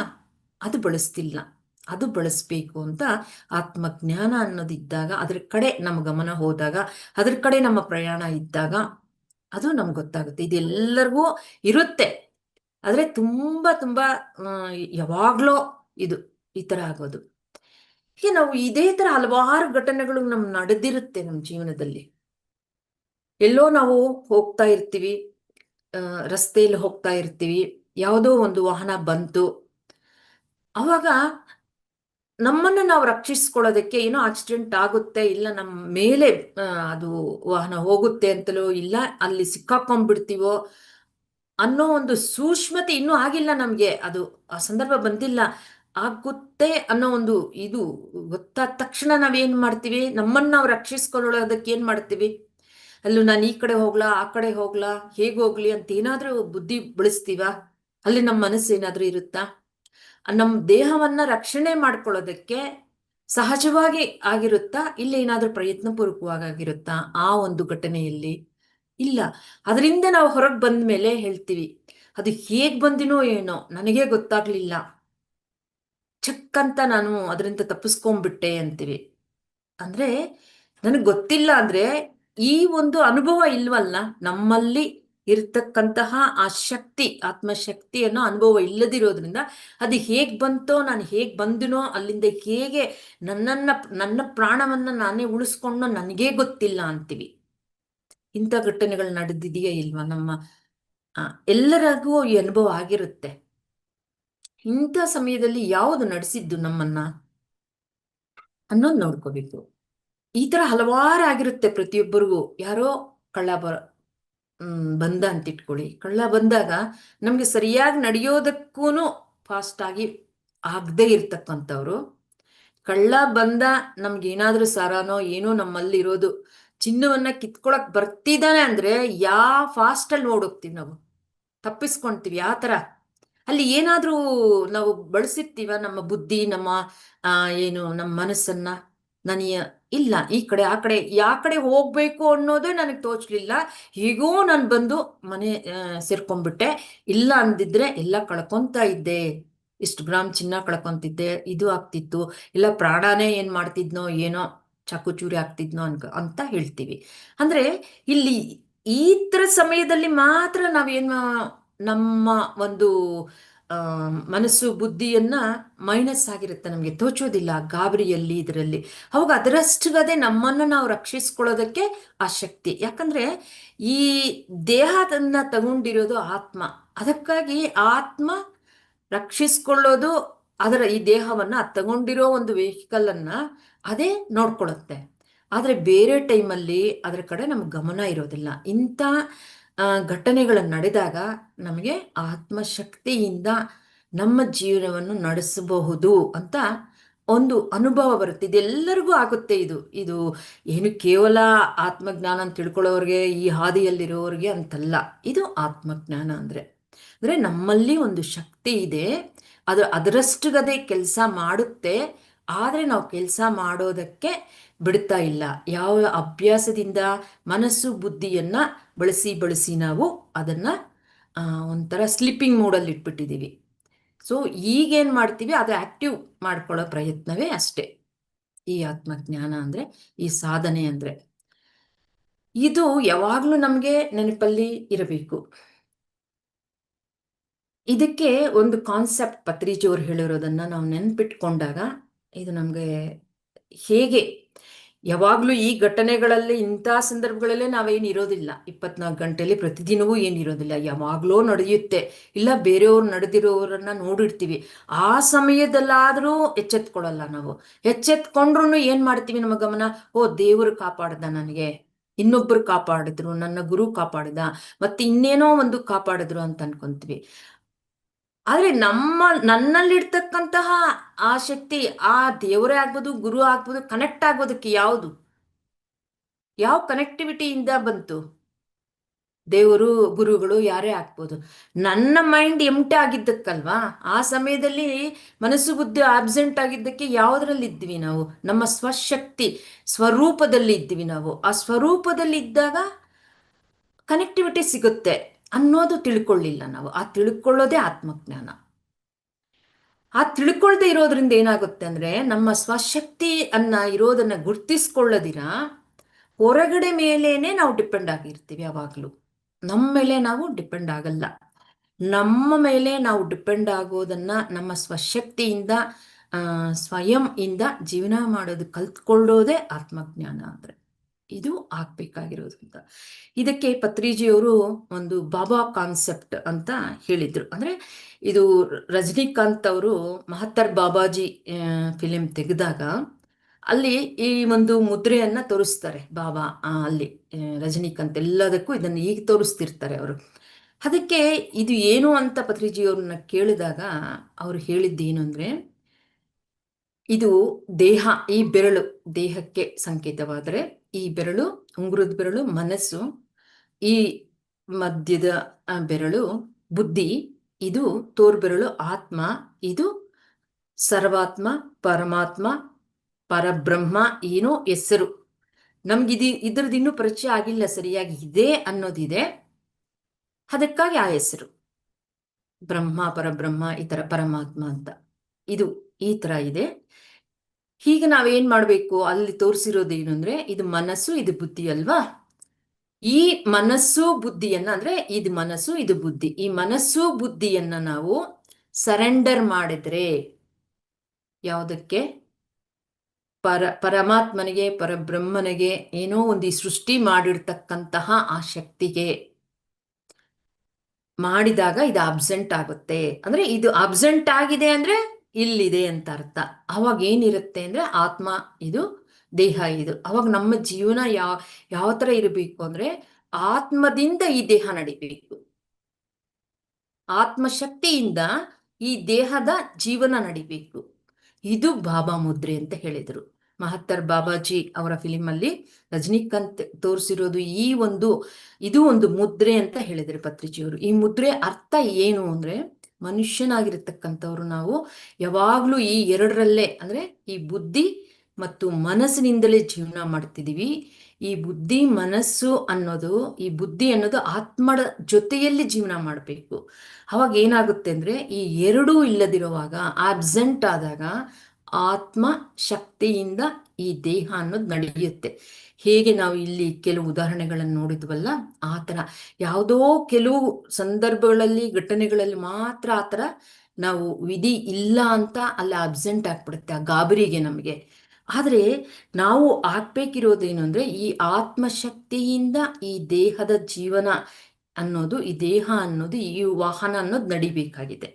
ಅದು ಬಳಸ್ತಿಲ್ಲ. ಅದು ಬಳಸ್ಬೇಕು ಅಂತ ಆತ್ಮಜ್ಞಾನ ಅನ್ನೋದಿದ್ದಾಗ, ಅದ್ರ ಕಡೆ ನಮ್ಮ ಗಮನ ಹೋದಾಗ, ಅದ್ರ ಕಡೆ ನಮ್ಮ ಪ್ರಯಾಣ ಇದ್ದಾಗ ಅದು ನಮ್ಗೆ ಗೊತ್ತಾಗುತ್ತೆ. ಇದೆಲ್ಲರಿಗೂ ಇರುತ್ತೆ, ಆದ್ರೆ ತುಂಬಾ ತುಂಬಾ ಯಾವಾಗ್ಲೋ ಇದು ಈ ತರ ಆಗೋದು. ಹೀಗೆ ನಾವು ಇದೇ ತರ ಹಲವಾರು ಘಟನೆಗಳು ನಡೆದಿರುತ್ತೆ ನಮ್ಮ ಜೀವನದಲ್ಲಿ. ಎಲ್ಲೋ ನಾವು ಹೋಗ್ತಾ ಇರ್ತೀವಿ, ರಸ್ತೆಯಲ್ಲಿ ಹೋಗ್ತಾ ಇರ್ತೀವಿ, ಯಾವುದೋ ಒಂದು ವಾಹನ ಬಂತು. ಅವಾಗ ನಮ್ಮನ್ನು ನಾವು ರಕ್ಷಿಸ್ಕೊಳ್ಳೋದಕ್ಕೆ ಏನೋ ಆಕ್ಸಿಡೆಂಟ್ ಆಗುತ್ತೆ, ಇಲ್ಲ ನಮ್ಮ ಮೇಲೆ ಅದು ವಾಹನ ಹೋಗುತ್ತೆ ಅಂತಲೋ, ಇಲ್ಲ ಅಲ್ಲಿ ಸಿಕ್ಕಾಕೊಂಡ್ಬಿಡ್ತೀವೋ ಅನ್ನೋ ಒಂದು ಸೂಕ್ಷ್ಮತೆ ಇನ್ನೂ ಆಗಿಲ್ಲ ನಮ್ಗೆ. ಅದು ಆ ಸಂದರ್ಭ ಬಂದಿಲ್ಲ, ಆಗುತ್ತೆ ಅನ್ನೋ ಒಂದು ಇದು ಗೊತ್ತಾದ ತಕ್ಷಣ ನಾವೇನ್ ಮಾಡ್ತೀವಿ, ನಮ್ಮನ್ನ ನಾವು ರಕ್ಷಿಸ್ಕೊಳ್ಳೋದಕ್ಕೆ ಏನ್ ಮಾಡ್ತೀವಿ, ಅಲ್ಲೂ ನಾನು ಈ ಕಡೆ ಹೋಗ್ಲಾ, ಆ ಕಡೆ ಹೋಗ್ಲಾ, ಹೇಗೆ ಹೋಗ್ಲಿ ಅಂತ ಏನಾದ್ರೂ ಬುದ್ಧಿ ಬಳಸ್ತೀವ? ಅಲ್ಲಿ ನಮ್ಮ ಮನಸ್ಸು ಏನಾದ್ರೂ ಇರುತ್ತಾ? ನಮ್ಮ ದೇಹವನ್ನ ರಕ್ಷಣೆ ಮಾಡ್ಕೊಳ್ಳೋದಕ್ಕೆ ಸಹಜವಾಗಿ ಆಗಿರುತ್ತಾ, ಇಲ್ಲ ಏನಾದ್ರೂ ಪ್ರಯತ್ನ ಪೂರ್ವಕವಾಗಿರುತ್ತಾ ಆ ಒಂದು ಘಟನೆಯಲ್ಲಿ? ಇಲ್ಲ. ಅದರಿಂದ ನಾವು ಹೊರಗೆ ಬಂದ ಮೇಲೆ ಹೇಳ್ತೀವಿ, ಅದು ಹೇಗ್ ಬಂದಿನೋ ಏನೋ ನನಗೇ ಗೊತ್ತಾಗ್ಲಿಲ್ಲ, ಚಕ್ ಅಂತ ನಾನು ಅದರಿಂದ ತಪ್ಪಿಸ್ಕೊಂಡ್ಬಿಟ್ಟೆ ಅಂತೀವಿ. ಅಂದ್ರೆ ನನಗೆ ಗೊತ್ತಿಲ್ಲ ಅಂದ್ರೆ ಈ ಒಂದು ಅನುಭವ ಇಲ್ವಲ್ಲ ನಮ್ಮಲ್ಲಿ ಇರ್ತಕ್ಕಂತಹ ಆ ಶಕ್ತಿ, ಆತ್ಮಶಕ್ತಿಯನ್ನು ಅನುಭವ ಇಲ್ಲದಿರೋದ್ರಿಂದ ಅದು ಹೇಗ್ ಬಂತೋ, ನಾನು ಹೇಗ್ ಬಂದಿನೋ, ಅಲ್ಲಿಂದ ಹೇಗೆ ನನ್ನ ಪ್ರಾಣವನ್ನ ನಾನೇ ಉಳಿಸ್ಕೊಂಡೋ ನನಗೇ ಗೊತ್ತಿಲ್ಲ ಅಂತೀವಿ. ಇಂಥ ಘಟನೆಗಳು ನಡೆದಿದೆಯಾ ಇಲ್ವಾ? ಎಲ್ಲರಿಗೂ ಈ ಅನುಭವ ಆಗಿರುತ್ತೆ. ಇಂಥ ಸಮಯದಲ್ಲಿ ಯಾವುದು ನಡೆಸಿದ್ದು ನಮ್ಮನ್ನ ಅನ್ನೋದು ನೋಡ್ಕೋಬೇಕು. ಈ ತರ ಹಲವಾರು ಆಗಿರುತ್ತೆ ಪ್ರತಿಯೊಬ್ಬರಿಗೂ. ಯಾರೋ ಕಳ್ಳ ಬಂದ ಅಂತ ಇಟ್ಕೊಳ್ಳಿ. ಕಳ್ಳ ಬಂದಾಗ ನಮ್ಗೆ ಸರಿಯಾಗಿ ನಡೆಯೋದಕ್ಕೂ ಫಾಸ್ಟ್ ಆಗಿ ಆಗದೆ ಇರ್ತಕ್ಕಂಥವ್ರು, ಕಳ್ಳ ಬಂದ ನಮ್ಗೇನಾದ್ರೂ ಸಾರಾನೋ ಏನೋ ನಮ್ಮಲ್ಲಿ ಇರೋದು ಚಿನ್ನವನ್ನ ಕಿತ್ಕೊಳಕ್ ಬರ್ತಿದ್ದಾನೆ ಅಂದ್ರೆ ಫಾಸ್ಟ್ ಅಲ್ಲಿ ನೋಡೋಗ್ತೀವಿ, ನಾವು ತಪ್ಪಿಸ್ಕೊಂತೀವಿ. ಆ ತರ ಅಲ್ಲಿ ಏನಾದ್ರೂ ನಾವು ಬಳಸಿರ್ತೀವ ನಮ್ಮ ಬುದ್ಧಿ, ನಮ್ಮ ನಮ್ಮ ಮನಸ್ಸನ್ನ. ಇಲ್ಲ, ಈ ಕಡೆ ಆ ಕಡೆ ಯಾ ಕಡೆ ಹೋಗ್ಬೇಕು ಅನ್ನೋದೇ ನನಗೆ ತೋಚ್ಲಿಲ್ಲ, ಹೀಗೋ ನಾನು ಬಂದು ಮನೆ ಸೇರ್ಕೊಂಡ್ಬಿಟ್ಟೆ. ಇಲ್ಲ ಅಂದಿದ್ರೆ ಎಲ್ಲ ಕಳ್ಕೊಂತ ಇದ್ದೆ, ಇಷ್ಟು ಗ್ರಾಮ್ ಚಿನ್ನ ಕಳ್ಕೊಂತಿದ್ದೆ, ಇದು ಆಗ್ತಿತ್ತು, ಇಲ್ಲ ಪ್ರಾಣನೇ ಏನ್ ಮಾಡ್ತಿದ್ನೋ ಏನೋ, ಚಾಕು ಚೂರಿ ಆಗ್ತಿದ್ನೋ ಅಂತ ಹೇಳ್ತೀವಿ. ಅಂದ್ರೆ ಇಲ್ಲಿ ಈ ತರ ಸಮಯದಲ್ಲಿ ಮಾತ್ರ ನಾವೇನು ನಮ್ಮ ಒಂದು ಮನಸ್ಸು ಬುದ್ಧಿಯನ್ನ ಮೈನಸ್ ಆಗಿರುತ್ತೆ, ನಮಗೆ ತೋಚೋದಿಲ್ಲ ಗಾಬರಿಯಲ್ಲಿ, ಇದರಲ್ಲಿ. ಅವಾಗ ಅದರಷ್ಟುಗದೆ ನಮ್ಮನ್ನು ನಾವು ರಕ್ಷಿಸ್ಕೊಳ್ಳೋದಕ್ಕೆ ಆ ಶಕ್ತಿ. ಯಾಕಂದ್ರೆ ಈ ದೇಹದನ್ನ ತಗೊಂಡಿರೋದು ಆತ್ಮ, ಅದಕ್ಕಾಗಿ ಆತ್ಮ ರಕ್ಷಿಸ್ಕೊಳ್ಳೋದು ಈ ದೇಹವನ್ನ ತಗೊಂಡಿರೋ ಒಂದು ವೆಹಿಕಲ್ ಅನ್ನ ಅದೇ ನೋಡ್ಕೊಳ್ಳುತ್ತೆ. ಆದ್ರೆ ಬೇರೆ ಟೈಮಲ್ಲಿ ಅದರ ಕಡೆ ನಮ್ಗೆ ಗಮನ ಇರೋದಿಲ್ಲ. ಇಂಥ ಘಟನೆಗಳು ನಡೆದಾಗ ನಮಗೆ ಆತ್ಮಶಕ್ತಿಯಿಂದ ನಮ್ಮ ಜೀವನವನ್ನು ನಡೆಸಬಹುದು ಅಂತ ಒಂದು ಅನುಭವ ಬರುತ್ತೆ. ಇದೆಲ್ಲರಿಗೂ ಆಗುತ್ತೆ. ಇದು ಏನು ಕೇವಲ ಆತ್ಮಜ್ಞಾನ ಅಂತ ತಿಳ್ಕೊಳ್ಳೋರಿಗೆ, ಈ ಹಾದಿಯಲ್ಲಿರೋರಿಗೆ ಅಂತಲ್ಲ. ಇದು ಆತ್ಮಜ್ಞಾನ ಅಂದರೆ ನಮ್ಮಲ್ಲಿ ಒಂದು ಶಕ್ತಿ ಇದೆ, ಅದು ಅದರಷ್ಟುಗದೆ ಕೆಲಸ ಮಾಡುತ್ತೆ. ಆದರೆ ನಾವು ಕೆಲಸ ಮಾಡೋದಕ್ಕೆ ಬಿಡ್ತಾ ಇಲ್ಲ. ಯಾವ ಅಭ್ಯಾಸದಿಂದ ಮನಸ್ಸು ಬುದ್ಧಿಯನ್ನು ಬಳಸಿ ನಾವು ಅದನ್ನು ಒಂಥರ ಸ್ಲೀಪಿಂಗ್ ಮೋಡಲ್ಲಿ ಇಟ್ಬಿಟ್ಟಿದ್ದೀವಿ. ಸೊ ಈಗೇನು ಮಾಡ್ತೀವಿ, ಅದು ಆಕ್ಟಿವ್ ಮಾಡ್ಕೊಳ್ಳೋ ಪ್ರಯತ್ನವೇ ಅಷ್ಟೇ ಈ ಆತ್ಮಜ್ಞಾನ ಅಂದರೆ, ಈ ಸಾಧನೆ ಅಂದರೆ. ಇದು ಯಾವಾಗಲೂ ನಮಗೆ ನೆನಪಲ್ಲಿ ಇರಬೇಕು. ಇದಕ್ಕೆ ಒಂದು ಕಾನ್ಸೆಪ್ಟ್ ಪತ್ರಿಜಿಯವ್ರು ಹೇಳಿರೋದನ್ನು ನಾವು ನೆನ್ಪಿಟ್ಕೊಂಡಾಗ ಇದು ನಮಗೆ ಹೇಗೆ ಯಾವಾಗಲೂ ಈ ಘಟನೆಗಳಲ್ಲಿ ಇಂಥ ಸಂದರ್ಭಗಳಲ್ಲೇ ನಾವೇನು ಇರೋದಿಲ್ಲ, 24 ಗಂಟೆಯಲ್ಲಿ ಪ್ರತಿದಿನವೂ ಏನಿರೋದಿಲ್ಲ, ಯಾವಾಗಲೋ ನಡೆಯುತ್ತೆ. ಇಲ್ಲ ಬೇರೆಯವ್ರು ನಡೆದಿರೋರನ್ನ ನೋಡಿರ್ತೀವಿ, ಆ ಸಮಯದಲ್ಲಾದರೂ ಎಚ್ಚೆತ್ಕೊಳ್ಳಲ್ಲ ನಾವು. ಎಚ್ಚೆತ್ಕೊಂಡ್ರು ಏನು ಮಾಡ್ತೀವಿ, ನಮ್ಮ ಗಮನ, ಓ ದೇವರು ಕಾಪಾಡ್ದ, ನನಗೆ ಇನ್ನೊಬ್ಬರು ಕಾಪಾಡಿದ್ರು, ನನ್ನ ಗುರು ಕಾಪಾಡಿದ, ಮತ್ತೆ ಇನ್ನೇನೋ ಒಂದು ಕಾಪಾಡಿದ್ರು ಅಂತ ಅನ್ಕೊಂತೀವಿ. ಆದ್ರೆ ನನ್ನಲ್ಲಿರ್ತಕ್ಕಂತಹ ಆ ಶಕ್ತಿ, ಆ ದೇವರೇ ಆಗ್ಬೋದು, ಗುರು ಆಗ್ಬೋದು, ಕನೆಕ್ಟ್ ಆಗೋದಕ್ಕೆ ಯಾವ ಕನೆಕ್ಟಿವಿಟಿಯಿಂದ ಬಂತು? ದೇವರು ಗುರುಗಳು ಯಾರೇ ಆಗ್ಬೋದು. ನನ್ನ ಮೈಂಡ್ ಎಂಟಿ ಆಗಿದ್ದಕ್ಕಲ್ವಾ? ಆ ಸಮಯದಲ್ಲಿ ಮನಸ್ಸು ಬುದ್ಧಿ ಆಬ್ಸೆಂಟ್ ಆಗಿದ್ದಕ್ಕೆ ಯಾವುದರಲ್ಲಿ ಇದ್ವಿ ನಾವು? ನಮ್ಮ ಸ್ವಶಕ್ತಿ ಸ್ವರೂಪದಲ್ಲಿ ಇದ್ವಿ ನಾವು. ಆ ಸ್ವರೂಪದಲ್ಲಿ ಇದ್ದಾಗ ಕನೆಕ್ಟಿವಿಟಿ ಸಿಗುತ್ತೆ ಅನ್ನೋದು ತಿಳ್ಕೊಳ್ಳಿಲ್ಲ ನಾವು. ಆ ತಿಳ್ಕೊಳ್ಳೋದೇ ಆತ್ಮಜ್ಞಾನ. ಆ ತಿಳ್ಕೊಳ್ದೆ ಇರೋದ್ರಿಂದ ಏನಾಗುತ್ತೆ ಅಂದರೆ, ನಮ್ಮ ಸ್ವಶಕ್ತಿ ಇರೋದನ್ನ ಗುರ್ತಿಸ್ಕೊಳ್ಳೋದಿರ ಹೊರಗಡೆ ಮೇಲೇನೆ ನಾವು ಡಿಪೆಂಡ್ ಆಗಿರ್ತೀವಿ. ಯಾವಾಗಲೂ ನಮ್ಮ ಮೇಲೆ ನಾವು ಡಿಪೆಂಡ್ ಆಗಲ್ಲ. ನಮ್ಮ ಮೇಲೆ ನಾವು ಡಿಪೆಂಡ್ ಆಗೋದನ್ನ ನಮ್ಮ ಸ್ವಶಕ್ತಿಯಿಂದ ಸ್ವಯಂ ಇಂದ ಜೀವನ ಮಾಡೋದು ಕಲ್ತ್ಕೊಳ್ಳೋದೇ ಆತ್ಮಜ್ಞಾನ ಅಂದರೆ. ಇದು ಆಗ್ಬೇಕಾಗಿರೋದು ಅಂತ. ಇದಕ್ಕೆ ಪತ್ರಿಜಿಯವರು ಒಂದು ಬಾಬಾ ಕಾನ್ಸೆಪ್ಟ್ ಅಂತ ಹೇಳಿದ್ರು. ಅಂದರೆ ಇದು ರಜನಿಕಾಂತ್ ಅವರು ಮಹತ್ತರ್ ಬಾಬಾಜಿ ಫಿಲಿಂ ತೆಗೆದಾಗ ಅಲ್ಲಿ ಈ ಒಂದು ಮುದ್ರೆಯನ್ನ ತೋರಿಸ್ತಾರೆ ಬಾಬಾ. ಅಲ್ಲಿ ರಜನಿಕಾಂತ್ ಎಲ್ಲದಕ್ಕೂ ಇದನ್ನು ಈಗ ತೋರಿಸ್ತಿರ್ತಾರೆ ಅವರು. ಅದಕ್ಕೆ ಇದು ಏನು ಅಂತ ಪತ್ರಿಜಿಯವ್ರನ್ನ ಕೇಳಿದಾಗ ಅವರು ಹೇಳಿದ್ದೇನು ಅಂದರೆ, ಇದು ದೇಹ, ಈ ಬೆರಳು ದೇಹಕ್ಕೆ ಸಂಕೇತವಾದರೆ, ಈ ಬೆರಳು ಉಂಗುರದ ಬೆರಳು ಮನಸ್ಸು, ಈ ಮಧ್ಯದ ಬೆರಳು ಬುದ್ಧಿ, ಇದು ತೋರ್ಬೆರಳು ಆತ್ಮ, ಇದು ಸರ್ವಾತ್ಮ, ಪರಮಾತ್ಮ, ಪರಬ್ರಹ್ಮ ಏನೋ ಹೆಸರು. ನಮ್ಗಿದು ಇದ್ರದ್ದು ಇನ್ನೂ ಪರಿಚಯ ಆಗಿಲ್ಲ ಸರಿಯಾಗಿ. ಇದೆ ಅನ್ನೋದಿದೆ, ಅದಕ್ಕಾಗಿ ಆ ಹೆಸರು ಬ್ರಹ್ಮ, ಪರಬ್ರಹ್ಮ, ಈ ಥರ ಪರಮಾತ್ಮ ಅಂತ. ಇದು ಈ ಥರ ಇದೆ. ಹೀಗೆ ನಾವೇನ್ ಮಾಡಬೇಕು, ಅಲ್ಲಿ ತೋರಿಸಿರೋದೇನು ಅಂದರೆ, ಇದು ಮನಸ್ಸು, ಇದು ಬುದ್ಧಿ ಅಲ್ವಾ? ಈ ಮನಸ್ಸು ಬುದ್ಧಿಯನ್ನ, ಅಂದ್ರೆ ಇದು ಮನಸ್ಸು, ಇದು ಬುದ್ಧಿ, ಈ ಮನಸ್ಸು ಬುದ್ಧಿಯನ್ನ ನಾವು ಸರೆಂಡರ್ ಮಾಡಿದ್ರೆ ಯಾವುದಕ್ಕೆ? ಪರಮಾತ್ಮನಿಗೆ, ಪರಬ್ರಹ್ಮನಿಗೆ, ಏನೋ ಒಂದು ಸೃಷ್ಟಿ ಮಾಡಿರ್ತಕ್ಕಂತಹ ಆ ಶಕ್ತಿಗೆ ಮಾಡಿದಾಗ ಇದು ಅಬ್ಸೆಂಟ್ ಆಗುತ್ತೆ. ಅಂದ್ರೆ ಇದು ಅಬ್ಸೆಂಟ್ ಆಗಿದೆ ಅಂದ್ರೆ ಇಲ್ಲಿದೆ ಅಂತ ಅರ್ಥ. ಅವಾಗ ಏನಿರುತ್ತೆ ಅಂದ್ರೆ ಆತ್ಮ ಇದು, ದೇಹ ಇದು. ಅವಾಗ ನಮ್ಮ ಜೀವನ ಯಾವ ತರ ಇರಬೇಕು ಅಂದ್ರೆ, ಆತ್ಮದಿಂದ ಈ ದೇಹ ನಡಿಬೇಕು, ಆತ್ಮಶಕ್ತಿಯಿಂದ ಈ ದೇಹದ ಜೀವನ ನಡಿಬೇಕು. ಇದು ಬಾಬಾ ಮುದ್ರೆ ಅಂತ ಹೇಳಿದರು ಮಹತ್ತರ್ ಬಾಬಾಜಿ ಅವರ ಫಿಲಿಮಲ್ಲಿ. ರಜನಿಕಾಂತ್ ತೋರಿಸಿರೋದು ಇದು ಒಂದು ಮುದ್ರೆ ಅಂತ ಹೇಳಿದ್ರು ಪತ್ರಿಜಿಯವರು. ಈ ಮುದ್ರೆ ಅರ್ಥ ಏನು ಅಂದ್ರೆ, ಮನುಷ್ಯನಾಗಿರ್ತಕ್ಕಂಥವ್ರು ನಾವು ಯಾವಾಗ್ಲೂ ಈ ಎರಡರಲ್ಲೇ, ಅಂದ್ರೆ ಈ ಬುದ್ಧಿ ಮತ್ತು ಮನಸ್ಸಿನಿಂದಲೇ ಜೀವನ ಮಾಡ್ತಿದೀವಿ. ಈ ಬುದ್ಧಿ ಮನಸ್ಸು ಅನ್ನೋದು, ಈ ಬುದ್ಧಿ ಅನ್ನೋದು ಆತ್ಮದ ಜೊತೆಯಲ್ಲಿ ಜೀವನ ಮಾಡಬೇಕು. ಅವಾಗ ಏನಾಗುತ್ತೆ ಅಂದ್ರೆ, ಈ ಎರಡೂ ಇಲ್ಲದಿರುವಾಗ, ಆಬ್ಸೆಂಟ್ ಆದಾಗ ಆತ್ಮ ಶಕ್ತಿಯಿಂದ ಈ ದೇಹ ಅನ್ನೋದು ನಡೆಯುತ್ತೆ. ಹೇಗೆ ನಾವು ಇಲ್ಲಿ ಕೆಲವು ಉದಾಹರಣೆಗಳನ್ನು ನೋಡಿದ್ವಲ್ಲ, ಆ ಥರ ಯಾವುದೋ ಕೆಲವು ಸಂದರ್ಭಗಳಲ್ಲಿ, ಘಟನೆಗಳಲ್ಲಿ ಮಾತ್ರ ಆ ಥರ ನಾವು ವಿಧಿ ಇಲ್ಲ ಅಂತ ಅಲ್ಲಿ ಅಬ್ಸೆಂಟ್ ಆಗ್ಬಿಡುತ್ತೆ ಆ ಗಾಬರಿಗೆ ನಮಗೆ. ಆದರೆ ನಾವು ಆಗ್ಬೇಕಿರೋದೇನು ಅಂದರೆ, ಈ ಆತ್ಮಶಕ್ತಿಯಿಂದ ಈ ದೇಹದ ಜೀವನ ಅನ್ನೋದು, ಈ ದೇಹ ಅನ್ನೋದು, ಈ ವಾಹನ ಅನ್ನೋದು ನಡಿಬೇಕಾಗಿದೆ.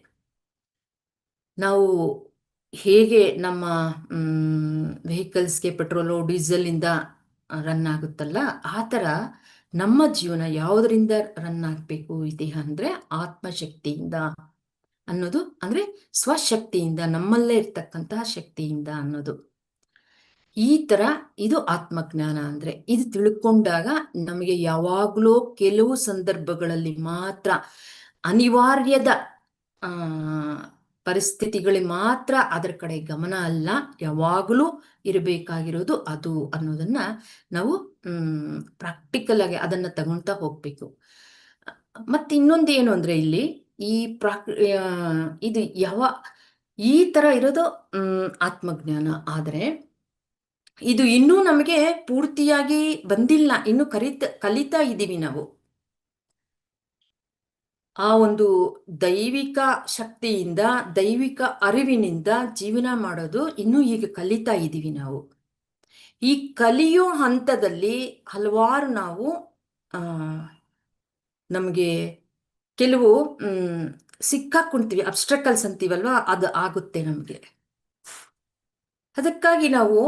ನಾವು ಹೇಗೆ ನಮ್ಮ ವೆಹಿಕಲ್ಸ್ಗೆ ಪೆಟ್ರೋಲು ಡೀಸೆಲಿಂದ ರನ್ ಆಗುತ್ತಲ್ಲ, ಆ ಥರ ನಮ್ಮ ಜೀವನ ಯಾವುದರಿಂದ ರನ್ ಆಗ್ಬೇಕು ಈ ದೇಹ ಅಂದ್ರೆ ಆತ್ಮಶಕ್ತಿಯಿಂದ ಅನ್ನೋದು, ಅಂದ್ರೆ ಸ್ವಶಕ್ತಿಯಿಂದ, ನಮ್ಮಲ್ಲೇ ಇರ್ತಕ್ಕಂತಹ ಶಕ್ತಿಯಿಂದ ಅನ್ನೋದು. ಈ ತರ ಇದು ಆತ್ಮಜ್ಞಾನ ಅಂದ್ರೆ. ಇದು ತಿಳ್ಕೊಂಡಾಗ ನಮಗೆ ಯಾವಾಗಲೂ ಕೆಲವು ಸಂದರ್ಭಗಳಲ್ಲಿ ಮಾತ್ರ, ಅನಿವಾರ್ಯದ ಆ ಪರಿಸ್ಥಿತಿಗಳಿಗೆ ಮಾತ್ರ ಅದರ ಕಡೆ ಗಮನ ಅಲ್ಲ, ಯಾವಾಗಲೂ ಇರಬೇಕಾಗಿರೋದು ಅದು ಅನ್ನೋದನ್ನ ನಾವು ಪ್ರಾಕ್ಟಿಕಲ್ ಆಗಿ ಅದನ್ನ ತಗೊಳ್ತಾ ಹೋಗ್ಬೇಕು. ಮತ್ತೆ ಇನ್ನೊಂದು ಏನು ಅಂದ್ರೆ ಇಲ್ಲಿ ಈ ಇದು ಈ ತರ ಇರೋದು ಆತ್ಮಜ್ಞಾನ. ಆದ್ರೆ ಇದು ಇನ್ನೂ ನಮಗೆ ಪೂರ್ತಿಯಾಗಿ ಬಂದಿಲ್ಲ, ಇನ್ನು ಕಲಿತಾ ಇದ್ದೀವಿ ನಾವು. ಆ ಒಂದು ದೈವಿಕ ಶಕ್ತಿಯಿಂದ, ದೈವಿಕ ಅರಿವಿನಿಂದ ಜೀವನ ಮಾಡೋದು ಇನ್ನೂ ಈಗ ಕಲಿತಾ ಇದ್ದೀವಿ ನಾವು. ಈ ಕಲಿಯೋ ಹಂತದಲ್ಲಿ ಹಲವಾರು ನಾವು ನಮಗೆ ಕೆಲವು ಸಿಕ್ಕಾಕೊಂತೀವಿ, ಅಬ್ಸ್ಟ್ರಕಲ್ಸ್ ಅಂತೀವಲ್ವಾ, ಅದು ಆಗುತ್ತೆ ನಮಗೆ. ಅದಕ್ಕಾಗಿ ನಾವು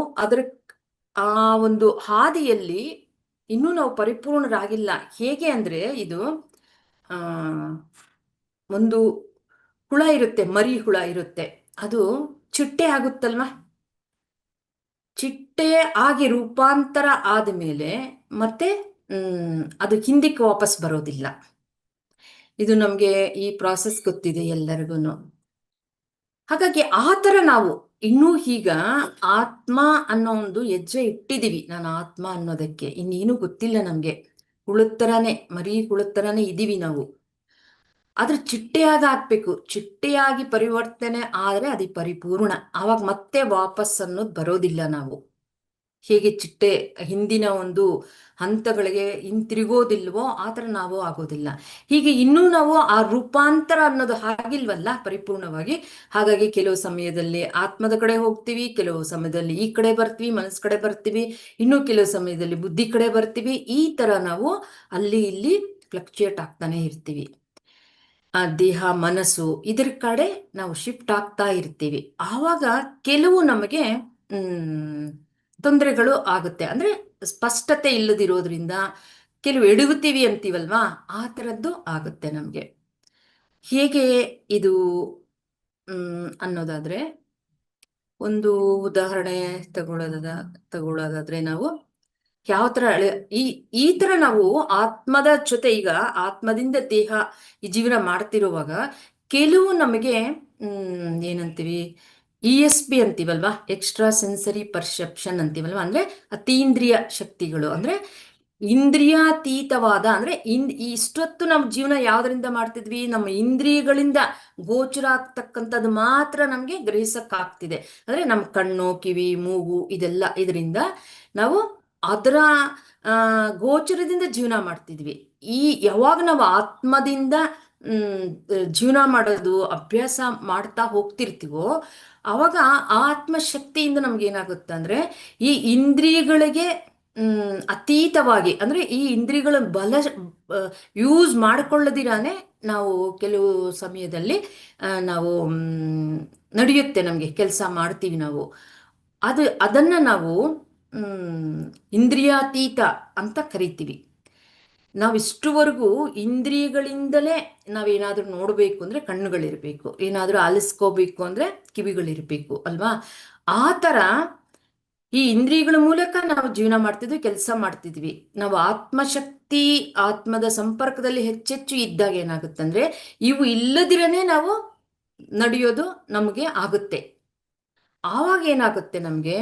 ಆ ಒಂದು ಹಾದಿಯಲ್ಲಿ ಇನ್ನೂ ನಾವು ಪರಿಪೂರ್ಣರಾಗಿಲ್ಲ. ಹೇಗೆ ಅಂದ್ರೆ ಇದು ಒಂದು ಹುಳ ಇರುತ್ತೆ, ಮರಿ ಹುಳ ಇರುತ್ತೆ, ಅದು ಚಿಟ್ಟೆ ಆಗುತ್ತಲ್ವಾ. ಚಿಟ್ಟೆ ಆಗಿ ರೂಪಾಂತರ ಆದಮೇಲೆ ಮತ್ತೆ ಅದು ಹಿಂದಕ್ಕೆ ವಾಪಸ್ ಬರೋದಿಲ್ಲ. ಇದು ನಮ್ಗೆ ಈ ಪ್ರಾಸೆಸ್ ಗೊತ್ತಿದೆ ಎಲ್ಲರಿಗೂ. ಹಾಗಾಗಿ ಆ ಥರ ನಾವು ಇನ್ನೂ ಈಗ ಆತ್ಮ ಅನ್ನೋ ಒಂದು ಹೆಜ್ಜೆ ಇಟ್ಟಿದ್ದೀವಿ. ನಾನು ಆತ್ಮ ಅನ್ನೋದಕ್ಕೆ ಇನ್ನೇನು ಗೊತ್ತಿಲ್ಲ ನಮಗೆ. ಹುಳುತ್ತರನೇ, ಮರಿ ಹುಳುತ್ತರನೇ ಇದ್ದೀವಿ ನಾವು. ಆದ್ರೆ ಚಿಟ್ಟೆಯಾಗಿ ಹಾಕ್ಬೇಕು, ಚಿಟ್ಟೆಯಾಗಿ ಪರಿವರ್ತನೆ ಆದರೆ ಅದು ಪರಿಪೂರ್ಣ. ಆವಾಗ ಮತ್ತೆ ವಾಪಸ್ ಅನ್ನೋದು ಬರೋದಿಲ್ಲ ನಾವು. ಹೇಗೆ ಚಿಟ್ಟೆ ಹಿಂದಿನ ಒಂದು ಹಂತಗಳಿಗೆ ಹಿಂತಿರುಗೋದಿಲ್ವೋ ಆ ಥರ ನಾವು ಆಗೋದಿಲ್ಲ. ಹೀಗೆ ಇನ್ನೂ ನಾವು ಆ ರೂಪಾಂತರ ಅನ್ನೋದು ಆಗಿಲ್ವಲ್ಲ ಪರಿಪೂರ್ಣವಾಗಿ. ಹಾಗಾಗಿ ಕೆಲವು ಸಮಯದಲ್ಲಿ ಆತ್ಮದ ಕಡೆ ಹೋಗ್ತೀವಿ, ಕೆಲವು ಸಮಯದಲ್ಲಿ ಈ ಕಡೆ ಬರ್ತೀವಿ, ಮನಸ್ಸು ಕಡೆ ಬರ್ತೀವಿ, ಇನ್ನೂ ಕೆಲವು ಸಮಯದಲ್ಲಿ ಬುದ್ಧಿ ಕಡೆ ಬರ್ತೀವಿ. ಈ ತರ ನಾವು ಅಲ್ಲಿ ಇಲ್ಲಿ ಫ್ಲಕ್ಚುಯೇಟ್ ಆಗ್ತಾನೆ ಇರ್ತೀವಿ. ಆ ದೇಹ ಮನಸ್ಸು ಇದ್ರ ಕಡೆ ನಾವು ಶಿಫ್ಟ್ ಆಗ್ತಾ ಇರ್ತೀವಿ. ಆವಾಗ ಕೆಲವು ನಮಗೆ ತೊಂದರೆಗಳು ಆಗುತ್ತೆ. ಅಂದ್ರೆ ಸ್ಪಷ್ಟತೆ ಇಲ್ಲದಿರೋದ್ರಿಂದ ಕೆಲವು ಎಡುಗುತ್ತೀವಿ ಅಂತೀವಲ್ವಾ, ಆ ಥರದ್ದು ಆಗುತ್ತೆ ನಮಗೆ. ಹೇಗೆ ಇದು ಅನ್ನೋದಾದ್ರೆ ಒಂದು ಉದಾಹರಣೆ ತಗೊಳ್ಳೋದಾದ್ರೆ ನಾವು ಯಾವ ತರ ಈ ತರ ನಾವು ಆತ್ಮದ ಜೊತೆ, ಈಗ ಆತ್ಮದಿಂದ ದೇಹ ಈ ಜೀವನ ಮಾಡ್ತಿರುವಾಗ ಕೆಲವು ನಮಗೆ ಏನಂತೀವಿ, ESP ಅಂತೀವಲ್ವಾ, ಎಕ್ಸ್ಟ್ರಾ ಸೆನ್ಸರಿ ಪರ್ಸೆಪ್ಷನ್ ಅಂತೀವಲ್ವಾ, ಅಂದ್ರೆ ಅತೀಂದ್ರಿಯ ಶಕ್ತಿಗಳು. ಅಂದ್ರೆ ಇಂದ್ರಿಯಾತೀತವಾದ, ಅಂದ್ರೆ ಇಷ್ಟೊತ್ತು ನಮ್ಮ ಜೀವನ ಯಾವ್ದರಿಂದ ಮಾಡ್ತಿದ್ವಿ, ನಮ್ಮ ಇಂದ್ರಿಯಗಳಿಂದ ಗೋಚರ ಆಗ್ತಕ್ಕಂಥದ್ದು ಮಾತ್ರ ನಮ್ಗೆ ಗ್ರಹಿಸಕ್ಕಾಗ್ತಿದೆ. ಅಂದ್ರೆ ನಮ್ಮ ಕಣ್ಣು, ಕಿವಿ, ಮೂಗು ಇದೆಲ್ಲ ಇದರಿಂದ ನಾವು ಅದರ ಗೋಚರದಿಂದ ಜೀವನ ಮಾಡ್ತಿದ್ವಿ. ಯಾವಾಗ ನಾವು ಆತ್ಮದಿಂದ ಜೀವನ ಮಾಡೋದು ಅಭ್ಯಾಸ ಮಾಡ್ತಾ ಹೋಗ್ತಿರ್ತೀವೋ ಅವಾಗ ಆ ಆತ್ಮಶಕ್ತಿಯಿಂದ ನಮ್ಗೆ ಏನಾಗುತ್ತೆ ಅಂದ್ರೆ ಈ ಇಂದ್ರಿಯಗಳಿಗೆ ಅತೀತವಾಗಿ, ಅಂದ್ರೆ ಈ ಇಂದ್ರಿಯಗಳ ಬಲ ಯೂಸ್ ಮಾಡ್ಕೊಳ್ಳದಿರಾನೆ ನಾವು ಕೆಲವು ಸಮಯದಲ್ಲಿ ನಾವು ನಡೆಯುತ್ತೆ, ನಮಗೆ ಕೆಲಸ ಮಾಡ್ತೀವಿ ನಾವು. ಅದನ್ನ ನಾವು ಇಂದ್ರಿಯಾತೀತ ಅಂತ ಕರಿತೀವಿ. ನಾವಿಷ್ಟುವರೆಗೂ ಇಂದ್ರಿಯಗಳಿಂದಲೇ ನಾವೇನಾದ್ರೂ ನೋಡಬೇಕು ಅಂದ್ರೆ ಕಣ್ಣುಗಳಿರ್ಬೇಕು, ಏನಾದ್ರೂ ಆಲಿಸ್ಕೋಬೇಕು ಅಂದ್ರೆ ಕಿವಿಗಳಿರ್ಬೇಕು ಅಲ್ವಾ. ಆ ಥರ ಈ ಇಂದ್ರಿಯಗಳ ಮೂಲಕ ನಾವು ಜೀವನ ಮಾಡ್ತಿದ್ವಿ, ಕೆಲಸ ಮಾಡ್ತಿದ್ವಿ. ನಾವು ಆತ್ಮಶಕ್ತಿ, ಆತ್ಮದ ಸಂಪರ್ಕದಲ್ಲಿ ಹೆಚ್ಚೆಚ್ಚು ಇದ್ದಾಗ ಏನಾಗುತ್ತಂದ್ರೆ ಇವು ಇಲ್ಲದಿರನೇ ನಾವು ನಡೆಯೋದು ನಮಗೆ ಆಗುತ್ತೆ. ಆವಾಗ ಏನಾಗುತ್ತೆ, ನಮಗೆ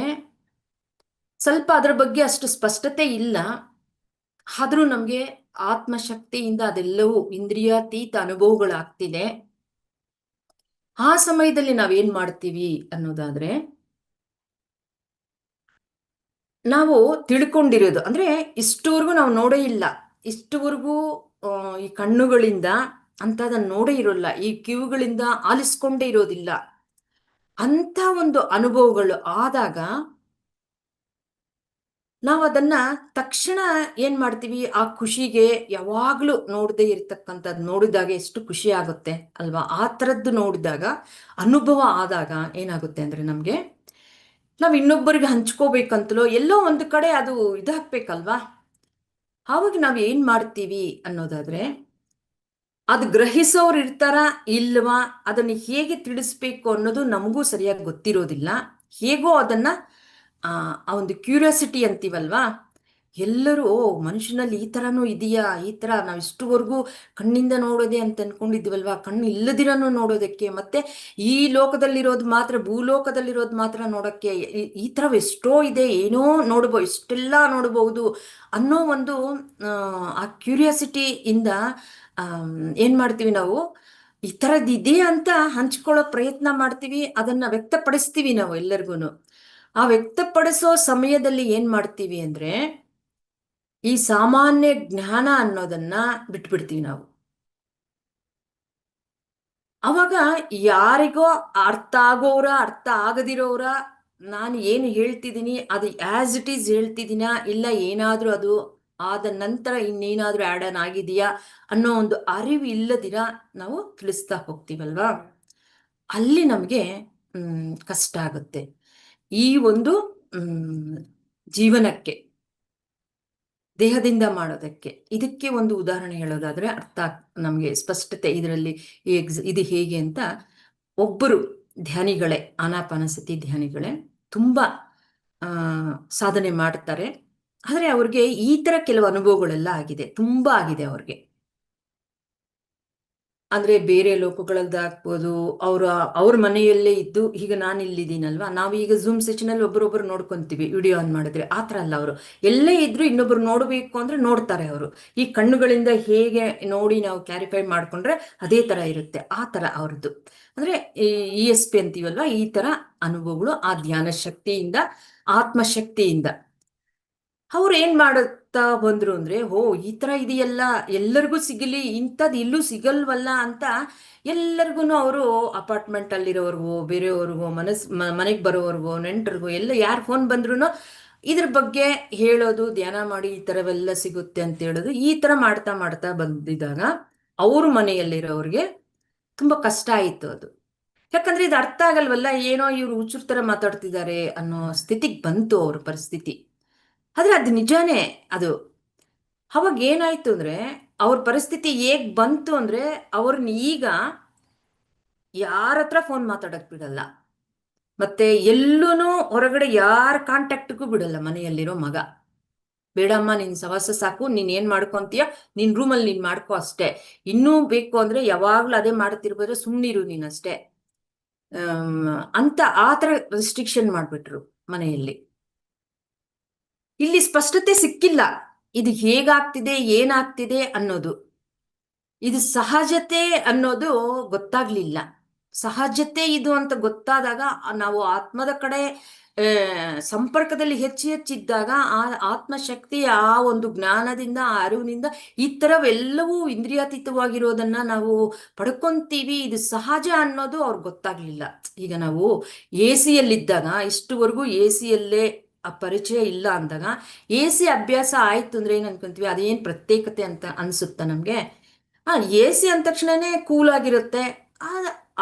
ಸ್ವಲ್ಪ ಅದರ ಬಗ್ಗೆ ಅಷ್ಟು ಸ್ಪಷ್ಟತೆ ಇಲ್ಲ, ಆದ್ರೂ ನಮಗೆ ಆತ್ಮಶಕ್ತಿಯಿಂದ ಅದೆಲ್ಲವೂ ಇಂದ್ರಿಯಾತೀತ ಅನುಭವಗಳಾಗ್ತಿದೆ. ಆ ಸಮಯದಲ್ಲಿ ನಾವೇನ್ ಮಾಡ್ತೀವಿ ಅನ್ನೋದಾದ್ರೆ, ನಾವು ತಿಳ್ಕೊಂಡಿರೋದು ಅಂದ್ರೆ ಇಷ್ಟುವರೆಗೂ ನಾವು ನೋಡೇ ಇಲ್ಲ, ಇಷ್ಟುವರೆಗೂ ಈ ಕಣ್ಣುಗಳಿಂದ ಅಂತದನ್ನ ನೋಡೇ ಇರೋಲ್ಲ, ಈ ಕಿವುಗಳಿಂದ ಆಲಿಸ್ಕೊಂಡೇ ಇರೋದಿಲ್ಲ. ಅಂತ ಒಂದು ಅನುಭವಗಳು ಆದಾಗ ನಾವು ಅದನ್ನ ತಕ್ಷಣ ಏನ್ ಮಾಡ್ತೀವಿ, ಆ ಖುಷಿಗೆ ಯಾವಾಗ್ಲೂ ನೋಡದೇ ಇರ್ತಕ್ಕಂಥದ್ದು ನೋಡಿದಾಗ ಎಷ್ಟು ಖುಷಿ ಆಗುತ್ತೆ ಅಲ್ವಾ. ಆ ಥರದ್ದು ನೋಡಿದಾಗ, ಅನುಭವ ಆದಾಗ ಏನಾಗುತ್ತೆ ಅಂದ್ರೆ ನಮ್ಗೆ ನಾವು ಇನ್ನೊಬ್ಬರಿಗೆ ಹಂಚ್ಕೋಬೇಕಂತಲೋ ಎಲ್ಲೋ ಒಂದು ಕಡೆ ಅದು ಇದಾಗ್ಬೇಕಲ್ವಾ. ಆವಾಗ ನಾವು ಏನ್ ಮಾಡ್ತೀವಿ ಅನ್ನೋದಾದ್ರೆ, ಅದು ಗ್ರಹಿಸೋರು ಇರ್ತಾರ ಇಲ್ವಾ, ಅದನ್ನು ಹೇಗೆ ತಿಳಿಸ್ಬೇಕು ಅನ್ನೋದು ನಮಗೂ ಸರಿಯಾಗಿ ಗೊತ್ತಿರೋದಿಲ್ಲ. ಹೇಗೋ ಅದನ್ನ ಆ ಒಂದು ಕ್ಯೂರಿಯಾಸಿಟಿ ಅಂತೀವಲ್ವಾ, ಎಲ್ಲರೂ ಓ ಮನುಷ್ಯನಲ್ಲಿ ಈ ಥರನೂ ಇದೆಯಾ, ಈ ಥರ ನಾವು ಇಷ್ಟುವರೆಗೂ ಕಣ್ಣಿಂದ ನೋಡೋದೆ ಅಂತ ಅನ್ಕೊಂಡಿದ್ವಲ್ವಾ, ಕಣ್ಣು ಇಲ್ಲದಿರನು ನೋಡೋದಕ್ಕೆ, ಮತ್ತೆ ಈ ಲೋಕದಲ್ಲಿರೋದು ಮಾತ್ರ ಭೂಲೋಕದಲ್ಲಿರೋದು ಮಾತ್ರ ನೋಡೋಕ್ಕೆ, ಈ ಥರ ಎಷ್ಟೋ ಇದೆ, ಏನೋ ನೋಡ್ಬೋದು, ಇಷ್ಟೆಲ್ಲ ನೋಡ್ಬೋದು ಅನ್ನೋ ಒಂದು ಆ ಕ್ಯೂರಿಯಾಸಿಟಿಯಿಂದ ಏನು ಮಾಡ್ತೀವಿ ನಾವು, ಈ ಥರದ್ದು ಇದೆ ಅಂತ ಹಂಚ್ಕೊಳ್ಳೋ ಪ್ರಯತ್ನ ಮಾಡ್ತೀವಿ, ಅದನ್ನು ವ್ಯಕ್ತಪಡಿಸ್ತೀವಿ ನಾವು ಎಲ್ಲರಿಗೂ. ಆ ವ್ಯಕ್ತಪಡಿಸೋ ಸಮಯದಲ್ಲಿ ಏನು ಮಾಡ್ತೀವಿ ಅಂದರೆ, ಈ ಸಾಮಾನ್ಯ ಜ್ಞಾನ ಅನ್ನೋದನ್ನ ಬಿಟ್ಬಿಡ್ತೀವಿ ನಾವು. ಅವಾಗ ಯಾರಿಗೋ ಅರ್ಥ ಆಗೋರ ಅರ್ಥ ಆಗದಿರೋರ, ನಾನು ಏನು ಹೇಳ್ತಿದ್ದೀನಿ ಅದು ಆಸ್ ಇಟ್ ಈಸ್ ಹೇಳ್ತಿದ್ದೀನಾ, ಇಲ್ಲ ಏನಾದರೂ ಅದು ಆದ ನಂತರ ಇನ್ನೇನಾದರೂ ಆ್ಯಡ್ ಆನ್ ಆಗಿದೆಯಾ ಅನ್ನೋ ಒಂದು ಅರಿವು ಇಲ್ಲದಿರ ನಾವು ತಿಳಿಸ್ತಾ ಹೋಗ್ತೀವಲ್ವಾ, ಅಲ್ಲಿ ನಮಗೆ ಕಷ್ಟ ಆಗುತ್ತೆ. ಈ ಒಂದು ಜೀವನಕ್ಕೆ, ದೇಹದಿಂದ ಮಾಡೋದಕ್ಕೆ, ಇದಕ್ಕೆ ಒಂದು ಉದಾಹರಣೆ ಹೇಳೋದಾದ್ರೆ ಅರ್ಥ ನಮಗೆ ಸ್ಪಷ್ಟತೆ ಇದರಲ್ಲಿ ಇದು ಹೇಗೆ ಅಂತ, ಒಬ್ಬರು ಧ್ಯಾನಿಗಳೇ, ಆನಾಪಾನಸತಿ ಧ್ಯಾನಿಗಳೇ ತುಂಬಾ ಸಾಧನೆ ಮಾಡ್ತಾರೆ. ಆದರೆ ಅವ್ರಿಗೆ ಈ ತರ ಕೆಲವು ಅನುಭವಗಳೆಲ್ಲ ಆಗಿದೆ, ತುಂಬಾ ಆಗಿದೆ ಅವ್ರಿಗೆ. ಅಂದ್ರೆ ಬೇರೆ ಲೋಕಗಳದ್ದಾಗ್ಬೋದು, ಅವ್ರ ಮನೆಯಲ್ಲೇ ಇದ್ದು, ಈಗ ನಾನು ಇಲ್ಲಿದ್ದೀನಲ್ವಾ, ನಾವು ಈಗ ಝೂಮ್ ಸೆಷನ್ ಅಲ್ಲಿ ಒಬ್ಬರೊಬ್ಬರು ನೋಡ್ಕೊಂತೀವಿ ವಿಡಿಯೋ ಆನ್ ಮಾಡಿದ್ರೆ, ಆ ಥರ ಅಲ್ಲ. ಅವರು ಎಲ್ಲೇ ಇದ್ರು ಇನ್ನೊಬ್ರು ನೋಡಬೇಕು ಅಂದ್ರೆ ನೋಡ್ತಾರೆ. ಅವರು ಈ ಕಣ್ಣುಗಳಿಂದ ಹೇಗೆ ನೋಡಿ ನಾವು ಕ್ಲಾರಿಫೈ ಮಾಡ್ಕೊಂಡ್ರೆ ಅದೇ ತರ ಇರುತ್ತೆ, ಆ ತರ ಅವ್ರದ್ದು. ಅಂದ್ರೆ ESP ಅಂತೀವಲ್ವಾ, ಈ ತರ ಅನುಭವಗಳು ಆ ಧ್ಯಾನ ಶಕ್ತಿಯಿಂದ, ಆತ್ಮಶಕ್ತಿಯಿಂದ ಅವ್ರು ಏನ್ ಮಾಡುತ್ತಾ ಬಂದ್ರು ಅಂದ್ರೆ, ಓ ಈ ತರ ಇದೆಯಲ್ಲ, ಎಲ್ಲರಿಗೂ ಸಿಗಲಿ, ಇಂಥದ್ದು ಇಲ್ಲೂ ಸಿಗಲ್ವಲ್ಲ ಅಂತ ಎಲ್ಲರಿಗೂ ಅವರು ಅಪಾರ್ಟ್ಮೆಂಟ್ ಅಲ್ಲಿರೋರ್ಗು, ಬೇರೆಯವ್ರಿಗೂ, ಮನೆಗೆ ಬರೋವರ್ಗು, ನೆಂಟರಿಗೂ ಎಲ್ಲ ಯಾರು ಫೋನ್ ಬಂದ್ರು ಇದ್ರ ಬಗ್ಗೆ ಹೇಳೋದು, ಧ್ಯಾನ ಮಾಡಿ ಈ ಥರವೆಲ್ಲ ಸಿಗುತ್ತೆ ಅಂತ ಹೇಳೋದು, ಈ ತರ ಮಾಡ್ತಾ ಮಾಡ್ತಾ ಬಂದಿದಾಗ ಅವ್ರ ಮನೆಯಲ್ಲಿರೋರಿಗೆ ತುಂಬಾ ಕಷ್ಟ ಆಯಿತು ಅದು. ಯಾಕಂದ್ರೆ ಇದು ಅರ್ಥ ಆಗಲ್ವಲ್ಲ, ಏನೋ ಇವ್ರು ಹುಚ್ಚುರ್ ತರ ಮಾತಾಡ್ತಿದ್ದಾರೆ ಅನ್ನೋ ಸ್ಥಿತಿಗೆ ಬಂತು ಅವ್ರ ಪರಿಸ್ಥಿತಿ. ಆದ್ರೆ ಅದು ನಿಜಾನೇ ಅದು. ಅವಾಗ ಏನಾಯ್ತು ಅಂದ್ರೆ, ಅವ್ರ ಪರಿಸ್ಥಿತಿ ಹೇಗ್ ಬಂತು ಅಂದ್ರೆ, ಅವ್ರನ್ನ ಈಗ ಯಾರ ಹತ್ರ ಫೋನ್ ಮಾತಾಡಕ್ ಬಿಡಲ್ಲ, ಮತ್ತೆ ಎಲ್ಲೂನು ಹೊರಗಡೆ ಯಾರ ಕಾಂಟ್ಯಾಕ್ಟ್ಗೂ ಬಿಡಲ್ಲ. ಮನೆಯಲ್ಲಿರೋ ಮಗ, ಬೇಡಮ್ಮ ನಿನ್ ಸವಾಸ ಸಾಕು, ನೀನ್ ಏನ್ ಮಾಡ್ಕೊಂತೀಯ ನಿನ್ ರೂಮಲ್ಲಿ ನೀನ್ ಮಾಡ್ಕೋ ಅಷ್ಟೇ, ಇನ್ನೂ ಬೇಕು ಅಂದ್ರೆ ಯಾವಾಗ್ಲೂ ಅದೇ ಮಾಡ್ತಿರ್ಬೋದು, ಸುಮ್ಮನಿರು ನೀನಷ್ಟೇ ಅಂತ ಆ ತರ ರೆಸ್ಟ್ರಿಕ್ಷನ್ ಮಾಡ್ಬಿಟ್ರು ಮನೆಯಲ್ಲಿ. ಇಲ್ಲಿ ಸ್ಪಷ್ಟತೆ ಸಿಕ್ಕಿಲ್ಲ, ಇದು ಹೇಗಾಗ್ತಿದೆ ಏನಾಗ್ತಿದೆ ಅನ್ನೋದು, ಇದು ಸಹಜತೆ ಅನ್ನೋದು ಗೊತ್ತಾಗ್ಲಿಲ್ಲ. ಸಹಜತೆ ಇದು ಅಂತ ಗೊತ್ತಾದಾಗ ನಾವು ಆತ್ಮದ ಕಡೆ ಸಂಪರ್ಕದಲ್ಲಿ ಹೆಚ್ಚು ಹೆಚ್ಚಿದ್ದಾಗ ಆ ಆತ್ಮಶಕ್ತಿ, ಆ ಒಂದು ಜ್ಞಾನದಿಂದ, ಆ ಅರಿವಿನಿಂದ ಈ ಥರವೆಲ್ಲವೂ ಇಂದ್ರಿಯಾತೀತವಾಗಿರೋದನ್ನ ನಾವು ಪಡ್ಕೊಂತೀವಿ, ಇದು ಸಹಜ ಅನ್ನೋದು ಅವ್ರಿಗೆ ಗೊತ್ತಾಗ್ಲಿಲ್ಲ. ಈಗ ನಾವು AC ಯಲ್ಲಿದ್ದಾಗ, ಇಷ್ಟುವರೆಗೂ AC ಯಲ್ಲೇ ಆ ಪರಿಚಯ ಇಲ್ಲ ಅಂದಾಗ, AC ಅಭ್ಯಾಸ ಆಯ್ತು ಅಂದ್ರೆ ಏನ್ ಅನ್ಕೊಂತೀವಿ, ಅದೇನ್ ಪ್ರತ್ಯೇಕತೆ ಅಂತ ಅನ್ಸುತ್ತ ನಮ್ಗೆ. AC ಅಂದ ತಕ್ಷಣನೇ ಕೂಲ್ ಆಗಿರುತ್ತೆ,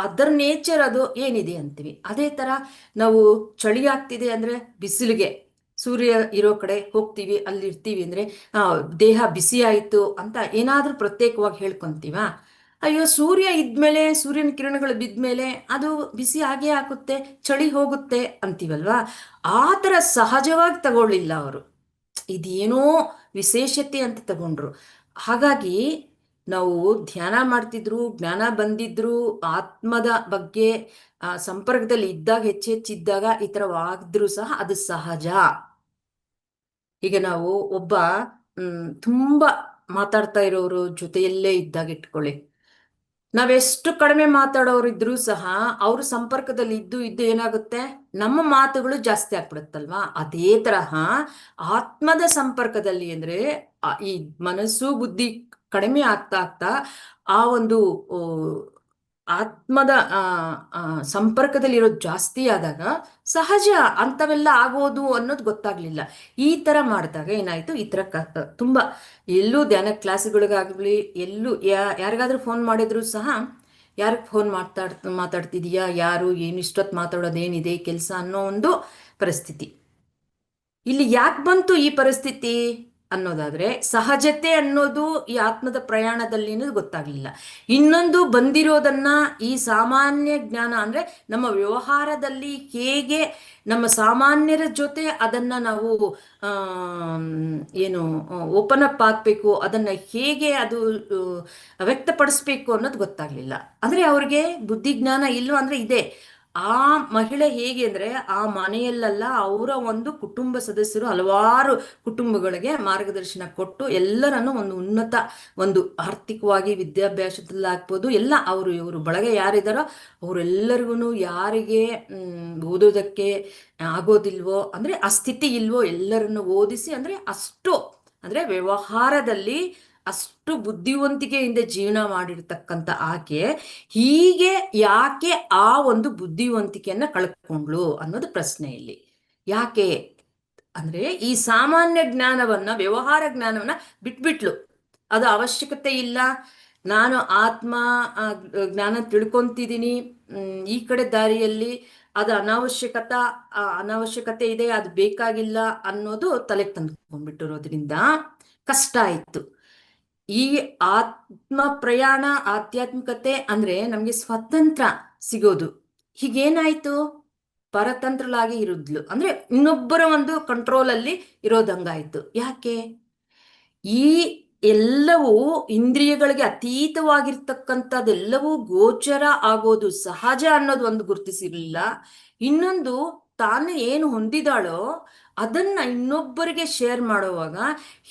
ಅದರ ನೇಚರ್ ಅದು ಏನಿದೆ ಅಂತೀವಿ. ಅದೇ ತರ ನಾವು ಚಳಿ ಆಗ್ತಿದೆ ಅಂದ್ರೆ ಬಿಸಿಲಿಗೆ, ಸೂರ್ಯ ಇರೋ ಕಡೆ ಹೋಗ್ತೀವಿ, ಅಲ್ಲಿ ಇರ್ತೀವಿ ಅಂದ್ರೆ ದೇಹ ಬಿಸಿ ಆಯ್ತು ಅಂತ ಏನಾದ್ರೂ ಪ್ರತ್ಯೇಕವಾಗಿ ಹೇಳ್ಕೊಂತೀವ? ಅಯ್ಯೋ ಸೂರ್ಯ ಇದ್ಮೇಲೆ, ಸೂರ್ಯನ ಕಿರಣಗಳು ಬಿದ್ಮೇಲೆ ಅದು ಬಿಸಿ ಆಗೇ ಆಗುತ್ತೆ, ಚಳಿ ಹೋಗುತ್ತೆ ಅಂತೀವಲ್ವಾ. ಆ ತರ ಸಹಜವಾಗಿ ತಗೊಳ್ಳಿಲ್ಲ ಅವರು, ಇದೇನೋ ವಿಶೇಷತೆ ಅಂತ ತಗೊಂಡ್ರು. ಹಾಗಾಗಿ ನಾವು ಧ್ಯಾನ ಮಾಡ್ತಿದ್ರು, ಜ್ಞಾನ ಬಂದಿದ್ರು, ಆತ್ಮದ ಬಗ್ಗೆ ಸಂಪರ್ಕದಲ್ಲಿ ಇದ್ದಾಗ, ಹೆಚ್ಚೆಚ್ಚಿದ್ದಾಗ ಈ ಥರವಾದ್ರು ಸಹ ಅದು ಸಹಜ. ಈಗ ನಾವು ಒಬ್ಬ ತುಂಬಾ ಮಾತಾಡ್ತಾ ಇರೋರು ಜೊತೆಯಲ್ಲೇ ಇದ್ದಾಗ ಇಟ್ಕೊಳ್ಳಿ, ನಾವೆಷ್ಟು ಕಡಿಮೆ ಮಾತಾಡೋರಿದ್ರೂ ಸಹ ಅವ್ರ ಸಂಪರ್ಕದಲ್ಲಿ ಇದ್ದು ಇದ್ದು ಏನಾಗುತ್ತೆ, ನಮ್ಮ ಮಾತುಗಳು ಜಾಸ್ತಿ ಆಗ್ಬಿಡುತ್ತಲ್ವಾ. ಅದೇ ತರಹ ಆತ್ಮದ ಸಂಪರ್ಕದಲ್ಲಿ ಅಂದ್ರೆ ಈ ಮನಸ್ಸು ಬುದ್ಧಿ ಕಡಿಮೆ ಆಗ್ತಾ ಆಗ್ತಾ ಆ ಒಂದು ಆತ್ಮದ ಸಂಪರ್ಕದಲ್ಲಿ ಇರೋದು ಜಾಸ್ತಿ ಆದಾಗ ಸಹಜ ಅಂಥವೆಲ್ಲ ಆಗೋದು ಅನ್ನೋದು ಗೊತ್ತಾಗ್ಲಿಲ್ಲ. ಈ ತರ ಮಾಡಿದಾಗ ಏನಾಯ್ತು, ಈ ತರ ತುಂಬಾ ಎಲ್ಲೂ ಧ್ಯಾನ ಕ್ಲಾಸ್ಗಳಿಗಾಗ್ಲಿ, ಎಲ್ಲೂ ಯಾರಿಗಾದ್ರೂ ಫೋನ್ ಮಾಡಿದ್ರು ಸಹ, ಯಾರಿಗೆ ಫೋನ್ ಮಾತಾಡ್ತಿದೀಯಾ, ಯಾರು, ಏನು, ಇಷ್ಟೊತ್ತು ಮಾತಾಡೋದೇನಿದೆ ಕೆಲಸ ಅನ್ನೋ ಒಂದು ಪರಿಸ್ಥಿತಿ. ಇಲ್ಲಿ ಯಾಕೆ ಬಂತು ಈ ಪರಿಸ್ಥಿತಿ? ಅನ್ನೋದಾದ್ರೆ, ಸಹಜತೆ ಅನ್ನೋದು ಈ ಆತ್ಮದ ಪ್ರಯಾಣದಲ್ಲಿ ಗೊತ್ತಾಗ್ಲಿಲ್ಲ. ಇನ್ನೊಂದು ಬಂದಿರೋದನ್ನ ಈ ಸಾಮಾನ್ಯ ಜ್ಞಾನ ಅಂದ್ರೆ ನಮ್ಮ ವ್ಯವಹಾರದಲ್ಲಿ ಹೇಗೆ ನಮ್ಮ ಸಾಮಾನ್ಯರ ಜೊತೆ ಅದನ್ನ ನಾವು ಏನು ಓಪನ್ ಅಪ್ ಆಗ್ಬೇಕು, ಅದನ್ನ ಹೇಗೆ ಅದು ವ್ಯಕ್ತಪಡಿಸ್ಬೇಕು ಅನ್ನೋದು ಗೊತ್ತಾಗ್ಲಿಲ್ಲ. ಅಂದ್ರೆ ಅವ್ರಿಗೆ ಬುದ್ಧಿಜ್ಞಾನ ಇಲ್ವ ಅಂದ್ರೆ ಇದೆ. ಆ ಮಹಿಳೆ ಹೇಗೆ ಅಂದ್ರೆ ಆ ಮನೆಯಲ್ಲೆಲ್ಲ ಅವರ ಒಂದು ಕುಟುಂಬ ಸದಸ್ಯರು ಹಲವಾರು ಕುಟುಂಬಗಳಿಗೆ ಮಾರ್ಗದರ್ಶನ ಕೊಟ್ಟು ಎಲ್ಲರನ್ನು ಒಂದು ಉನ್ನತ, ಒಂದು ಆರ್ಥಿಕವಾಗಿ ವಿದ್ಯಾಭ್ಯಾಸದಲ್ಲಾಗ್ಬೋದು ಎಲ್ಲ ಅವರು ಇವರು ಬಳಗ ಯಾರಿದಾರೋ ಅವರೆಲ್ಲರಿಗೂ ಯಾರಿಗೆ ಓದೋದಕ್ಕೆ ಆಗೋದಿಲ್ವೋ ಅಂದ್ರೆ ಆ ಸ್ಥಿತಿ ಇಲ್ವೋ ಎಲ್ಲರನ್ನು ಓದಿಸಿ, ಅಂದ್ರೆ ಅಷ್ಟು ಅಂದ್ರೆ ವ್ಯವಹಾರದಲ್ಲಿ ಅಷ್ಟು ಬುದ್ಧಿವಂತಿಕೆಯಿಂದ ಜೀವನ ಮಾಡಿರ್ತಕ್ಕಂಥ ಆಕೆ ಹೀಗೆ ಯಾಕೆ ಆ ಒಂದು ಬುದ್ಧಿವಂತಿಕೆಯನ್ನ ಕಳ್ಕೊಂಡ್ಳು ಅನ್ನೋದು ಪ್ರಶ್ನೆ ಇಲ್ಲಿ. ಯಾಕೆ ಅಂದ್ರೆ ಈ ಸಾಮಾನ್ಯ ಜ್ಞಾನವನ್ನ, ವ್ಯವಹಾರ ಜ್ಞಾನವನ್ನ ಬಿಟ್ಬಿಟ್ಲು. ಅದು ಅವಶ್ಯಕತೆ ಇಲ್ಲ, ನಾನು ಆತ್ಮ ಜ್ಞಾನ ತಿಳ್ಕೊಂತಿದ್ದೀನಿ, ಈ ಕಡೆ ದಾರಿಯಲ್ಲಿ ಅದು ಅನಾವಶ್ಯಕತೆ ಇದೆ, ಅದು ಬೇಕಾಗಿಲ್ಲ ಅನ್ನೋದು ತಲೆಗೆ ತಂದ್ಕೊಂಡ್ಬಿಟ್ಟಿರೋದ್ರಿಂದ ಕಷ್ಟ ಆಯ್ತು. ಈ ಆತ್ಮ ಪ್ರಯಾಣ, ಆಧ್ಯಾತ್ಮಿಕತೆ ಅಂದ್ರೆ ನಮ್ಗೆ ಸ್ವತಂತ್ರ ಸಿಗೋದು. ಹೀಗೇನಾಯ್ತು, ಪರತಂತ್ರಲಾಗಿ ಇರುದ್ಲು, ಅಂದ್ರೆ ಇನ್ನೊಬ್ಬರ ಒಂದು ಕಂಟ್ರೋಲ್ ಅಲ್ಲಿ ಇರೋದಂಗಾಯ್ತು. ಯಾಕೆ ಈ ಎಲ್ಲವೂ ಇಂದ್ರಿಯಗಳಿಗೆ ಅತೀತವಾಗಿರ್ತಕ್ಕಂಥದ್ದೆಲ್ಲವೂ ಗೋಚರ ಆಗೋದು ಸಹಜ ಅನ್ನೋದು ಒಂದು ಗುರುತಿಸಿರ್ಲಿಲ್ಲ. ಇನ್ನೊಂದು, ತಾನು ಏನು ಹೊಂದಿದಾಳೋ ಅದನ್ನ ಇನ್ನೊಬ್ಬರಿಗೆ ಶೇರ್ ಮಾಡುವಾಗ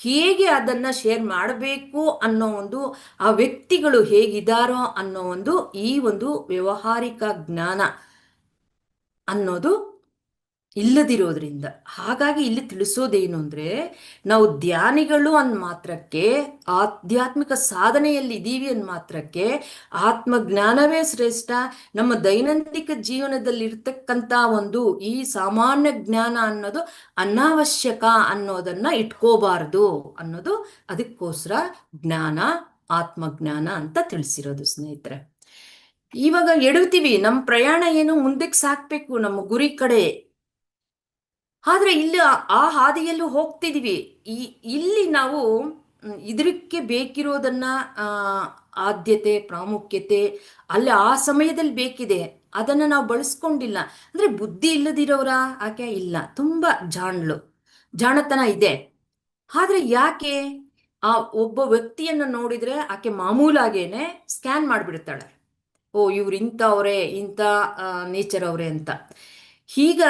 ಹೇಗೆ ಅದನ್ನ ಶೇರ್ ಮಾಡಬೇಕು ಅನ್ನೋ ಒಂದು, ಆ ವ್ಯಕ್ತಿಗಳು ಹೇಗಿದಾರೋ ಅನ್ನೋ ಒಂದು, ಈ ಒಂದು ವ್ಯವಹಾರಿಕ ಜ್ಞಾನ ಅನ್ನೋದು ಇಲ್ಲದಿರೋದ್ರಿಂದ. ಹಾಗಾಗಿ ಇಲ್ಲಿ ತಿಳಿಸೋದೇನು ಅಂದ್ರೆ, ನಾವು ಧ್ಯಾನಿಗಳು ಅಂದ್ ಮಾತ್ರಕ್ಕೆ, ಆಧ್ಯಾತ್ಮಿಕ ಸಾಧನೆಯಲ್ಲಿ ಇದ್ದೀವಿ ಅಂದ್ ಮಾತ್ರಕ್ಕೆ ಆತ್ಮಜ್ಞಾನವೇ ಶ್ರೇಷ್ಠ. ನಮ್ಮ ದೈನಂದಿಕ ಜೀವನದಲ್ಲಿ ಇರ್ತಕ್ಕಂಥ ಒಂದು ಈ ಸಾಮಾನ್ಯ ಜ್ಞಾನ ಅನ್ನೋದು ಅನಾವಶ್ಯಕ ಅನ್ನೋದನ್ನ ಇಟ್ಕೋಬಾರ್ದು ಅನ್ನೋದು ಅದಕ್ಕೋಸ್ಕರ ಜ್ಞಾನ, ಆತ್ಮಜ್ಞಾನ ಅಂತ ತಿಳಿಸಿರೋದು ಸ್ನೇಹಿತರೆ. ಇವಾಗ ಎಡುತ್ತೀವಿ, ನಮ್ಮ ಪ್ರಯಾಣ ಏನು ಮುಂದಕ್ಕೆ ಸಾಕ್ಬೇಕು ನಮ್ಮ ಗುರಿ ಕಡೆ, ಆದ್ರೆ ಇಲ್ಲಿ ಆ ಹಾದಿಯಲ್ಲೂ ಹೋಗ್ತಿದೀವಿ. ಇಲ್ಲಿ ನಾವು ಇದಕ್ಕೆ ಬೇಕಿರೋದನ್ನ ಆದ್ಯತೆ, ಪ್ರಾಮುಖ್ಯತೆ ಅಲ್ಲಿ ಆ ಸಮಯದಲ್ಲಿ ಬೇಕಿದೆ, ಅದನ್ನ ನಾವು ಬಳಸ್ಕೊಂಡಿಲ್ಲ. ಅಂದ್ರೆ ಬುದ್ಧಿ ಇಲ್ಲದಿರೋರ ಆಕೆ ಇಲ್ಲ, ತುಂಬಾ ಜಾಣತನ ಇದೆ. ಆದ್ರೆ ಯಾಕೆ ಆ ಒಬ್ಬ ವ್ಯಕ್ತಿಯನ್ನ ನೋಡಿದ್ರೆ ಆಕೆ ಮಾಮೂಲಾಗೇನೆ ಸ್ಕ್ಯಾನ್ ಮಾಡಿಬಿಡ್ತಾಳೆ, ಓ ಇವ್ರು ಇಂಥವ್ರೆ, ಇಂಥ ನೇಚರ್ ಅವ್ರೆ ಅಂತ. ಈಗ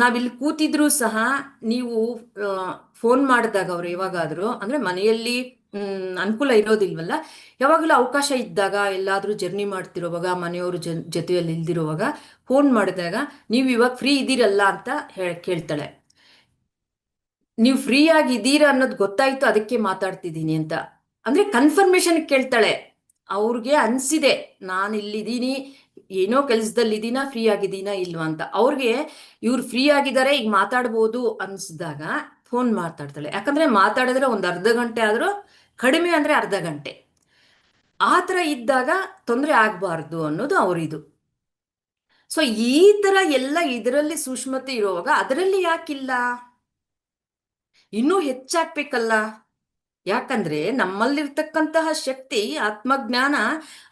ನಾವಿಲ್ಲಿ ಕೂತಿದ್ರು ಸಹ ನೀವು ಫೋನ್ ಮಾಡಿದಾಗ ಅವ್ರು ಯಾವಾಗಾದ್ರು, ಅಂದ್ರೆ ಮನೆಯಲ್ಲಿ ಅನುಕೂಲ ಇರೋದಿಲ್ವಲ್ಲ, ಯಾವಾಗಲೂ ಅವಕಾಶ ಇದ್ದಾಗ ಎಲ್ಲಾದ್ರೂ ಜರ್ನಿ ಮಾಡ್ತಿರೋವಾಗ, ಮನೆಯವರು ಜೊತೆಯಲ್ಲಿ ಇಲ್ದಿರುವಾಗ ಫೋನ್ ಮಾಡಿದಾಗ ನೀವು ಇವಾಗ ಫ್ರೀ ಇದ್ದೀರಲ್ಲ ಅಂತ ಕೇಳ್ತಾಳೆ. ನೀವು ಫ್ರೀ ಆಗಿದ್ದೀರಾ ಅನ್ನೋದು ಗೊತ್ತಾಯ್ತು, ಅದಕ್ಕೆ ಮಾತಾಡ್ತಿದ್ದೀನಿ ಅಂತ, ಅಂದ್ರೆ ಕನ್ಫರ್ಮೇಶನ್ ಕೇಳ್ತಾಳೆ. ಅವ್ರಿಗೆ ಅನ್ಸಿದೆ ನಾನು ಇಲ್ಲಿದ್ದೀನಿ, ಏನೋ ಕೆಲಸದಲ್ಲಿ ಇದೀನಾ, ಫ್ರೀ ಆಗಿದ್ದೀನಾ ಇಲ್ವಾ ಅಂತ. ಅವ್ರಿಗೆ ಇವ್ರು ಫ್ರೀ ಆಗಿದ್ದಾರೆ, ಈಗ ಮಾತಾಡ್ಬೋದು ಅನ್ಸಿದಾಗ ಫೋನ್ ಮಾತಾಡ್ತಾಳೆ. ಯಾಕಂದ್ರೆ ಮಾತಾಡಿದ್ರೆ ಒಂದು ಅರ್ಧ ಗಂಟೆ ಆದ್ರೂ ಕಡಿಮೆ, ಅಂದ್ರೆ ಅರ್ಧ ಗಂಟೆ. ಆ ಥರ ಇದ್ದಾಗ ತೊಂದರೆ ಆಗ್ಬಾರ್ದು ಅನ್ನೋದು ಅವರಿದು. ಸೊ ಈ ತರ ಎಲ್ಲ ಇದರಲ್ಲಿ ಸೂಕ್ಷ್ಮತೆ ಇರುವಾಗ ಅದರಲ್ಲಿ ಯಾಕಿಲ್ಲ, ಇನ್ನೂ ಹೆಚ್ಚಾಗ್ಬೇಕಲ್ಲ. ಯಾಕಂದ್ರೆ ನಮ್ಮಲ್ಲಿರ್ತಕ್ಕಂತಹ ಶಕ್ತಿ, ಆತ್ಮಜ್ಞಾನ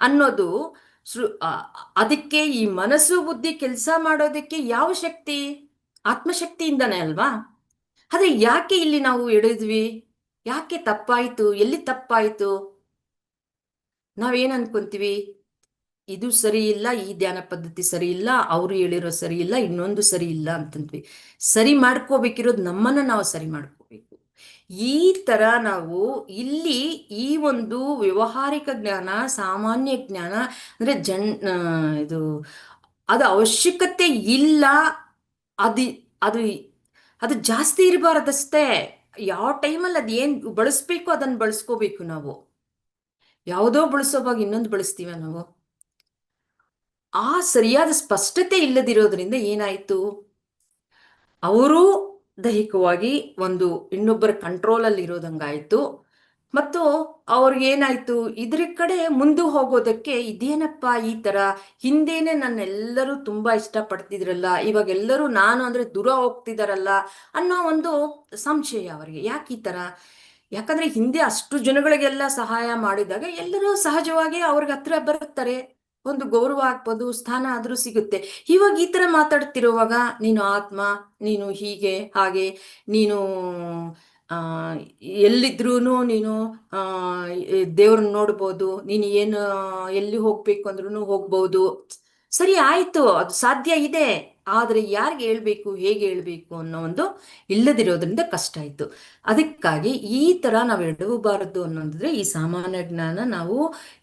ಅನ್ನೋದು ಅದಕ್ಕೆ ಈ ಮನಸ್ಸು ಬುದ್ಧಿ ಕೆಲಸ ಮಾಡೋದಕ್ಕೆ ಯಾವ ಶಕ್ತಿ, ಆತ್ಮಶಕ್ತಿಯಿಂದನೇ ಅಲ್ವಾ. ಆದ್ರೆ ಯಾಕೆ ಇಲ್ಲಿ ನಾವು ಎಳೆದ್ವಿ, ಯಾಕೆ ತಪ್ಪಾಯ್ತು, ಎಲ್ಲಿ ತಪ್ಪಾಯ್ತು? ನಾವೇನ್ ಅನ್ಕೊಂತೀವಿ, ಇದು ಸರಿ ಇಲ್ಲ, ಈ ಧ್ಯಾನ ಪದ್ಧತಿ ಸರಿ ಇಲ್ಲ, ಅವರು ಹೇಳಿರೋ ಸರಿ ಇಲ್ಲ, ಇನ್ನೊಂದು ಸರಿ ಇಲ್ಲ ಅಂತಂದ್ವಿ. ಸರಿ ಮಾಡ್ಕೋಬೇಕಿರೋದು ನಮ್ಮನ್ನ ನಾವು ಸರಿ ಮಾಡ್ಕೋಬೇಕು. ಈ ತರ ನಾವು ಇಲ್ಲಿ ಈ ಒಂದು ವ್ಯವಹಾರಿಕ ಜ್ಞಾನ, ಸಾಮಾನ್ಯ ಜ್ಞಾನ ಅಂದ್ರೆ ಇದು ಅದು ಅವಶ್ಯಕತೆ ಇಲ್ಲ, ಅದು ಅದು ಅದು ಜಾಸ್ತಿ ಇರಬಾರದಷ್ಟೇ. ಯಾವ ಟೈಮಲ್ಲಿ ಅದೇನ್ ಬಳಸ್ಬೇಕು ಅದನ್ನ ಬಳಸ್ಕೋಬೇಕು ನಾವು. ಯಾವುದೋ ಬಳಸೋವಾಗ ಇನ್ನೊಂದು ಬಳಸ್ತೀವ ನಾವು. ಆ ಸರಿಯಾದ ಸ್ಪಷ್ಟತೆ ಇಲ್ಲದಿರೋದ್ರಿಂದ ಏನಾಯ್ತು, ಅವರು ದೈಹಿಕವಾಗಿ ಒಂದು ಇನ್ನೊಬ್ಬರ ಕಂಟ್ರೋಲಲ್ಲಿ ಇರೋದಂಗಾಯ್ತು. ಮತ್ತು ಅವ್ರಿಗೇನಾಯ್ತು, ಇದ್ರ ಕಡೆ ಮುಂದೆ ಹೋಗೋದಕ್ಕೆ ಇದೇನಪ್ಪ ಈ ತರ, ಹಿಂದೇನೆ ನನ್ನೆಲ್ಲರೂ ತುಂಬಾ ಇಷ್ಟಪಡ್ತಿದ್ರಲ್ಲ, ಇವಾಗ ಎಲ್ಲರೂ ನಾನು ಅಂದ್ರೆ ದೂರ ಹೋಗ್ತಿದಾರಲ್ಲ ಅನ್ನೋ ಒಂದು ಸಂಶಯ ಅವರಿಗೆ. ಯಾಕೆ ಈ ತರ, ಯಾಕಂದ್ರೆ ಹಿಂದೆ ಅಷ್ಟು ಜನಗಳಿಗೆಲ್ಲ ಸಹಾಯ ಮಾಡಿದಾಗ ಎಲ್ಲರೂ ಸಹಜವಾಗಿ ಅವ್ರಿಗೆ ಹತ್ರ ಬರುತ್ತಾರೆ, ಒಂದು ಗೌರವ ಆಗ್ಬೋದು, ಸ್ಥಾನ ಆದ್ರೂ ಸಿಗುತ್ತೆ. ಇವಾಗ ಈ ತರ ಮಾತಾಡ್ತಿರುವಾಗ ನೀನು ಆತ್ಮ, ನೀನು ಹೀಗೆ ಹಾಗೆ, ನೀನು ಆ ಎಲ್ಲಿದ್ರೂನು ನೀನು ಆ ದೇವ್ರನ್ನ ನೋಡ್ಬೋದು, ನೀನು ಏನು ಎಲ್ಲಿ ಹೋಗ್ಬೇಕು ಅಂದ್ರೂ ಹೋಗ್ಬೋದು. ಸರಿ ಆಯ್ತು, ಅದು ಸಾಧ್ಯ ಇದೆ, ಆದ್ರೆ ಯಾರಿಗೆ ಹೇಳ್ಬೇಕು, ಹೇಗೆ ಹೇಳ್ಬೇಕು ಅನ್ನೋ ಒಂದು ಇಲ್ಲದಿರೋದ್ರಿಂದ ಕಷ್ಟ ಆಯ್ತು. ಅದಕ್ಕಾಗಿ ಈ ತರ ನಾವು ಎಡವಬಾರದು ಅನ್ನೋದ್ರೆ ಈ ಸಾಮಾನ್ಯ ಜ್ಞಾನ ನಾವು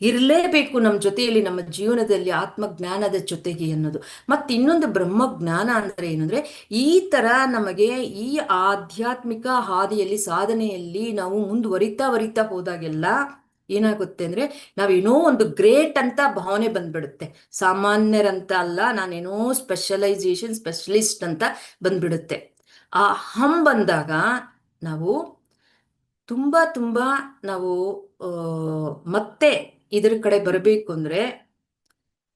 ಇರಲೇಬೇಕು ನಮ್ಮ ಜೊತೆಯಲ್ಲಿ, ನಮ್ಮ ಜೀವನದಲ್ಲಿ ಆತ್ಮಜ್ಞಾನದ ಜೊತೆಗೆ ಅನ್ನೋದು. ಮತ್ತೆ ಇನ್ನೊಂದು ಬ್ರಹ್ಮ ಜ್ಞಾನ ಅಂದ್ರೆ ಏನಂದ್ರೆ, ಈ ತರ ನಮಗೆ ಈ ಆಧ್ಯಾತ್ಮಿಕ ಹಾದಿಯಲ್ಲಿ ಸಾಧನೆಯಲ್ಲಿ ನಾವು ಮುಂದುವರಿತಾ ಹೋದಾಗೆಲ್ಲ ಏನಾಗುತ್ತೆ ಅಂದ್ರೆ ನಾವೇನೋ ಒಂದು ಗ್ರೇಟ್ ಅಂತ ಭಾವನೆ ಬಂದ್ಬಿಡುತ್ತೆ. ಸಾಮಾನ್ಯರಂತ ಅಲ್ಲ, ನಾನೇನೋ ಸ್ಪೆಷಲಿಸ್ಟ್ ಅಂತ ಬಂದ್ಬಿಡುತ್ತೆ. ಆ ಬಂದಾಗ ನಾವು ತುಂಬಾ ನಾವು ಮತ್ತೆ ಇದ್ರ ಕಡೆ ಬರಬೇಕು ಅಂದ್ರೆ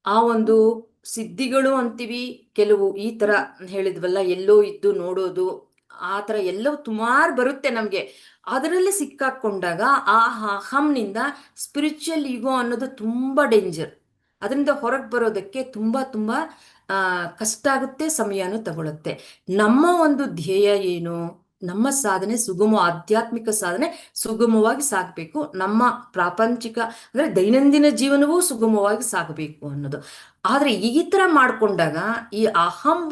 ಆ ಒಂದು ಸಿದ್ಧಿಗಳು ಅಂತೀವಿ, ಕೆಲವು ಈ ತರ ಹೇಳಿದ್ವಲ್ಲ, ಎಲ್ಲೋ ಇದ್ದು ನೋಡೋದು, ಆ ತರ ಎಲ್ಲವೂ ಸುಮಾರು ಬರುತ್ತೆ ನಮ್ಗೆ. ಅದರಲ್ಲಿ ಸಿಕ್ಕಾಕೊಂಡಾಗ ಆ ಅಹಂನಿಂದ ಸ್ಪಿರಿಚುವಲ್ ಈಗೋ ಅನ್ನೋದು ತುಂಬಾ ಡೇಂಜರ್. ಅದರಿಂದ ಹೊರಗೆ ಬರೋದಕ್ಕೆ ತುಂಬಾ ಕಷ್ಟ ಆಗುತ್ತೆ, ಸಮಯನೂ ತಗೊಳುತ್ತೆ. ನಮ್ಮ ಒಂದು ಧ್ಯೇಯ ಏನು, ನಮ್ಮ ಸಾಧನೆ ಆಧ್ಯಾತ್ಮಿಕ ಸಾಧನೆ ಸುಗಮವಾಗಿ ಸಾಗಬೇಕು, ನಮ್ಮ ಪ್ರಾಪಂಚಿಕ ಅಂದ್ರೆ ದೈನಂದಿನ ಜೀವನವೂ ಸುಗಮವಾಗಿ ಸಾಗಬೇಕು ಅನ್ನೋದು. ಆದ್ರೆ ಈ ತರ ಮಾಡ್ಕೊಂಡಾಗ ಈ ಅಹಂ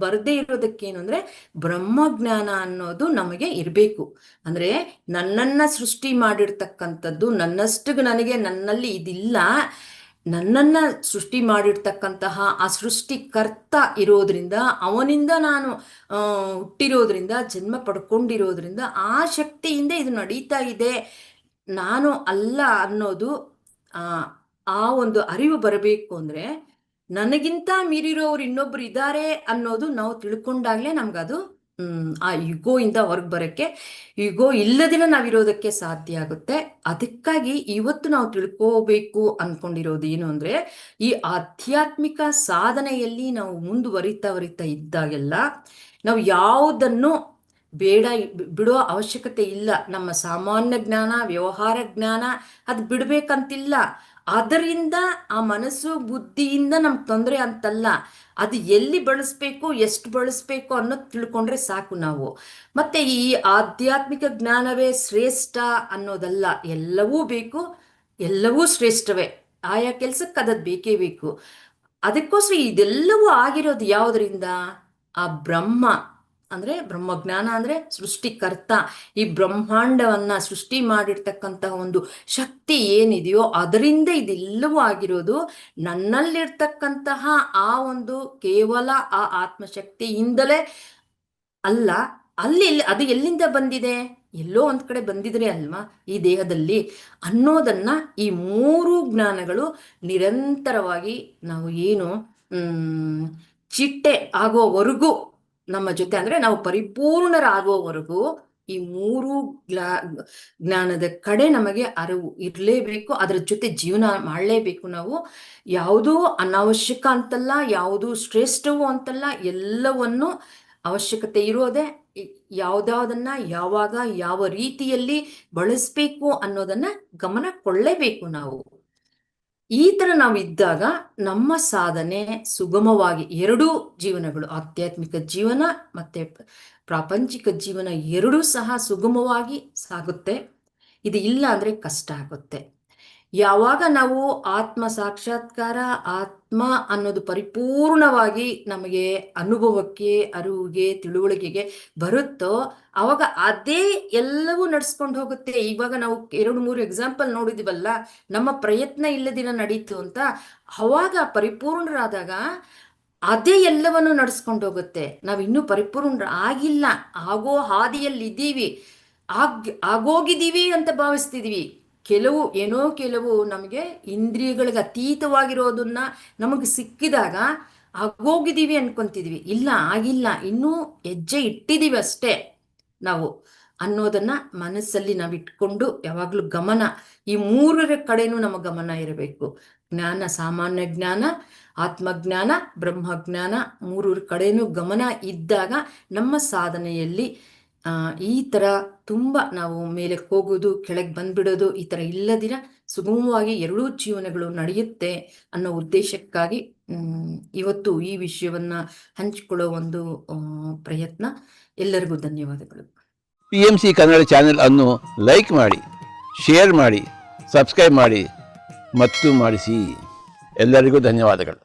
ಬರದೇ ಇರೋದಕ್ಕೇನು ಅಂದ್ರೆ ಬ್ರಹ್ಮಜ್ಞಾನ ಅನ್ನೋದು ನಮಗೆ ಇರಬೇಕು. ಅಂದ್ರೆ ನನ್ನನ್ನ ಸೃಷ್ಟಿ ಮಾಡಿರ್ತಕ್ಕಂಥದ್ದು ನನ್ನಷ್ಟು ನನಗೆ ನನ್ನಲ್ಲಿ ಇದಿಲ್ಲ, ನನ್ನನ್ನ ಸೃಷ್ಟಿ ಮಾಡಿರ್ತಕ್ಕಂತಹ ಆ ಸೃಷ್ಟಿಕರ್ತ ಇರೋದ್ರಿಂದ, ಅವನಿಂದ ನಾನು ಹುಟ್ಟಿರೋದ್ರಿಂದ, ಜನ್ಮ ಪಡ್ಕೊಂಡಿರೋದ್ರಿಂದ ಆ ಶಕ್ತಿಯಿಂದ ಇದು ನಡೀತಾ ಇದೆ, ನಾನು ಅಲ್ಲ ಅನ್ನೋದು ಆ ಒಂದು ಅರಿವು ಬರಬೇಕು ಅಂದ್ರೆ ನನಗಿಂತ ಮೀರಿರೋರು ಇನ್ನೊಬ್ರು ಇದ್ದಾರೆ ಅನ್ನೋದು ನಾವು ತಿಳ್ಕೊಂಡಾಗ್ಲೇ ನಮ್ಗದು ಆ ಯುಗೋ ಇಂದ ಹೊರಗೆ ಬರಕ್ಕೆ, ಯುಗೋ ಇಲ್ಲದಿನ ನಾವಿರೋದಕ್ಕೆ ಸಾಧ್ಯ ಆಗುತ್ತೆ. ಅದಕ್ಕಾಗಿ ಇವತ್ತು ನಾವು ತಿಳ್ಕೋಬೇಕು ಅನ್ಕೊಂಡಿರೋದು ಏನು ಅಂದ್ರೆ, ಈ ಆಧ್ಯಾತ್ಮಿಕ ಸಾಧನೆಯಲ್ಲಿ ನಾವು ಮುಂದುವರಿತಾ ಇದ್ದಾಗೆಲ್ಲ ನಾವು ಯಾವುದನ್ನು ಬೇಡ ಬಿಡೋ ಅವಶ್ಯಕತೆ ಇಲ್ಲ. ನಮ್ಮ ಸಾಮಾನ್ಯ ಜ್ಞಾನ, ವ್ಯವಹಾರ ಜ್ಞಾನ ಅದು ಬಿಡ್ಬೇಕಂತಿಲ್ಲ. ಅದರಿಂದ ಆ ಮನಸ್ಸು ಬುದ್ಧಿಯಿಂದ ನಮ್ಗೆ ತೊಂದರೆ ಅಂತಲ್ಲ, ಅದು ಎಲ್ಲಿ ಬಳಸ್ಬೇಕು, ಎಷ್ಟು ಬಳಸ್ಬೇಕು ಅನ್ನೋದು ತಿಳ್ಕೊಂಡ್ರೆ ಸಾಕು ನಾವು. ಮತ್ತೆ ಈ ಆಧ್ಯಾತ್ಮಿಕ ಜ್ಞಾನವೇ ಶ್ರೇಷ್ಠ ಅನ್ನೋದಲ್ಲ, ಎಲ್ಲವೂ ಬೇಕು, ಎಲ್ಲವೂ ಶ್ರೇಷ್ಠವೇ, ಆಯಾ ಕೆಲ್ಸಕ್ಕೆ ಅದದ್ ಬೇಕೇ ಬೇಕು. ಅದಕ್ಕೋಸ್ಕರ ಇದೆಲ್ಲವೂ ಆಗಿರೋದು ಯಾವುದರಿಂದ, ಆ ಬ್ರಹ್ಮ ಅಂದ್ರೆ ಬ್ರಹ್ಮಜ್ಞಾನ ಅಂದ್ರೆ ಸೃಷ್ಟಿಕರ್ತ, ಈ ಬ್ರಹ್ಮಾಂಡವನ್ನ ಸೃಷ್ಟಿ ಮಾಡಿರ್ತಕ್ಕಂತಹ ಒಂದು ಶಕ್ತಿ ಏನಿದೆಯೋ ಅದರಿಂದ ಇದೆಲ್ಲವೂ ಆಗಿರೋದು. ನನ್ನಲ್ಲಿರ್ತಕ್ಕಂತಹ ಆ ಒಂದು ಕೇವಲ ಆ ಆತ್ಮಶಕ್ತಿಯಿಂದಲೇ ಅಲ್ಲ, ಅಲ್ಲಿ ಅದು ಎಲ್ಲಿಂದ ಬಂದಿದೆ, ಎಲ್ಲೋ ಒಂದ್ ಕಡೆ ಬಂದಿದ್ರೆ ಅಲ್ವಾ ಈ ದೇಹದಲ್ಲಿ ಅನ್ನೋದನ್ನ ಈ ಮೂರು ಜ್ಞಾನಗಳು ನಿರಂತರವಾಗಿ ನಾವು ಏನು ಚಿಟ್ಟೆ ಆಗೋವರೆಗೂ ನಮ್ಮ ಜೊತೆ, ಅಂದ್ರೆ ನಾವು ಪರಿಪೂರ್ಣರಾಗೋವರೆಗೂ ಈ ಮೂರು ಜ್ಞಾನದ ಕಡೆ ನಮಗೆ ಅರಿವು ಇರಲೇಬೇಕು, ಅದರ ಜೊತೆ ಜೀವನ ಮಾಡಲೇಬೇಕು ನಾವು. ಯಾವುದೂ ಅನಾವಶ್ಯಕ ಅಂತಲ್ಲ, ಯಾವುದೂ ಶ್ರೇಷ್ಠವೂ ಅಂತಲ್ಲ, ಎಲ್ಲವನ್ನು ಅವಶ್ಯಕತೆ ಇರೋದೇ, ಯಾವುದಾದನ್ನ ಯಾವಾಗ ಯಾವ ರೀತಿಯಲ್ಲಿ ಬಳಸ್ಬೇಕು ಅನ್ನೋದನ್ನ ಗಮನ ಕೊಳ್ಳೇಬೇಕು ನಾವು. ಈ ತರ ನಾವು ಇದ್ದಾಗ ನಮ್ಮ ಸಾಧನೆ ಸುಗಮವಾಗಿ, ಎರಡೂ ಜೀವನಗಳು, ಆಧ್ಯಾತ್ಮಿಕ ಜೀವನ ಮತ್ತೆ ಪ್ರಾಪಂಚಿಕ ಜೀವನ ಎರಡೂ ಸಹ ಸುಗಮವಾಗಿ ಸಾಗುತ್ತೆ. ಇದು ಇಲ್ಲ ಅಂದ್ರೆ ಕಷ್ಟ ಆಗುತ್ತೆ. ಯಾವಾಗ ನಾವು ಆತ್ಮ ಸಾಕ್ಷಾತ್ಕಾರ, ಆತ್ಮ ಅನ್ನೋದು ಪರಿಪೂರ್ಣವಾಗಿ ನಮಗೆ ಅನುಭವಕ್ಕೆ, ಅರಿವಿಗೆ, ತಿಳುವಳಿಕೆಗೆ ಬರುತ್ತೋ ಅವಾಗ ಅದೇ ಎಲ್ಲವೂ ನಡ್ಸ್ಕೊಂಡು ಹೋಗುತ್ತೆ. ಇವಾಗ ನಾವು 2-3 ಎಕ್ಸಾಂಪಲ್ ನೋಡಿದಿವಲ್ಲ, ನಮ್ಮ ಪ್ರಯತ್ನ ಇಲ್ಲದಿನ ನಡೀತು ಅಂತ, ಅವಾಗ ಪರಿಪೂರ್ಣರಾದಾಗ ಅದೇ ಎಲ್ಲವನ್ನು ನಡ್ಸ್ಕೊಂಡು ಹೋಗುತ್ತೆ. ನಾವಿನ್ನೂ ಪರಿಪೂರ್ಣ ಆಗಿಲ್ಲ, ಆಗೋ ಹಾದಿಯಲ್ಲಿ ಇದ್ದೀವಿ, ಆಗೋಗಿದ್ದೀವಿ ಅಂತ ಭಾವಿಸ್ತಿದೀವಿ. ಕೆಲವು ನಮಗೆ ಇಂದ್ರಿಯಗಳಿಗೆ ಅತೀತವಾಗಿರೋದನ್ನ ನಮಗೆ ಸಿಕ್ಕಿದಾಗ ಆಗೋಗಿದ್ದೀವಿ ಅನ್ಕೊಂತಿದ್ವಿ. ಇಲ್ಲ, ಆಗಿಲ್ಲ, ಇನ್ನೂ ಹೆಜ್ಜೆ ಇಟ್ಟಿದ್ದೀವಿ ಅಷ್ಟೇ ನಾವು ಅನ್ನೋದನ್ನ ಮನಸ್ಸಲ್ಲಿ ನಾವು ಇಟ್ಕೊಂಡು ಯಾವಾಗ್ಲೂ ಗಮನ ಈ ಮೂರರ ಕಡೆನೂ ನಮ್ಮ ಗಮನ ಇರಬೇಕು. ಜ್ಞಾನ, ಸಾಮಾನ್ಯ ಜ್ಞಾನ, ಆತ್ಮಜ್ಞಾನ, ಬ್ರಹ್ಮಜ್ಞಾನ, ಮೂರರ ಕಡೆನೂ ಗಮನ ಇದ್ದಾಗ ನಮ್ಮ ಸಾಧನೆಯಲ್ಲಿ ಈ ಥರ ತುಂಬ ನಾವು ಮೇಲೆ ಹೋಗೋದು ಕೆಳಗೆ ಬಂದ್ಬಿಡೋದು ಈ ಥರ ಇಲ್ಲದಿರ ಸುಗಮವಾಗಿ ಎರಡೂ ಜೀವನಗಳು ನಡೆಯುತ್ತೆ ಅನ್ನೋ ಉದ್ದೇಶಕ್ಕಾಗಿ ಇವತ್ತು ಈ ವಿಷಯವನ್ನ ಹಂಚಿಕೊಳ್ಳೋ ಒಂದು ಪ್ರಯತ್ನ. ಎಲ್ಲರಿಗೂ ಧನ್ಯವಾದಗಳು. PMC ಕನ್ನಡ ಚಾನೆಲ್ ಅನ್ನು ಲೈಕ್ ಮಾಡಿ, ಶೇರ್ ಮಾಡಿ, ಸಬ್ಸ್ಕ್ರೈಬ್ ಮಾಡಿ ಮತ್ತು ಮಾಡಿಸಿ. ಎಲ್ಲರಿಗೂ ಧನ್ಯವಾದಗಳು.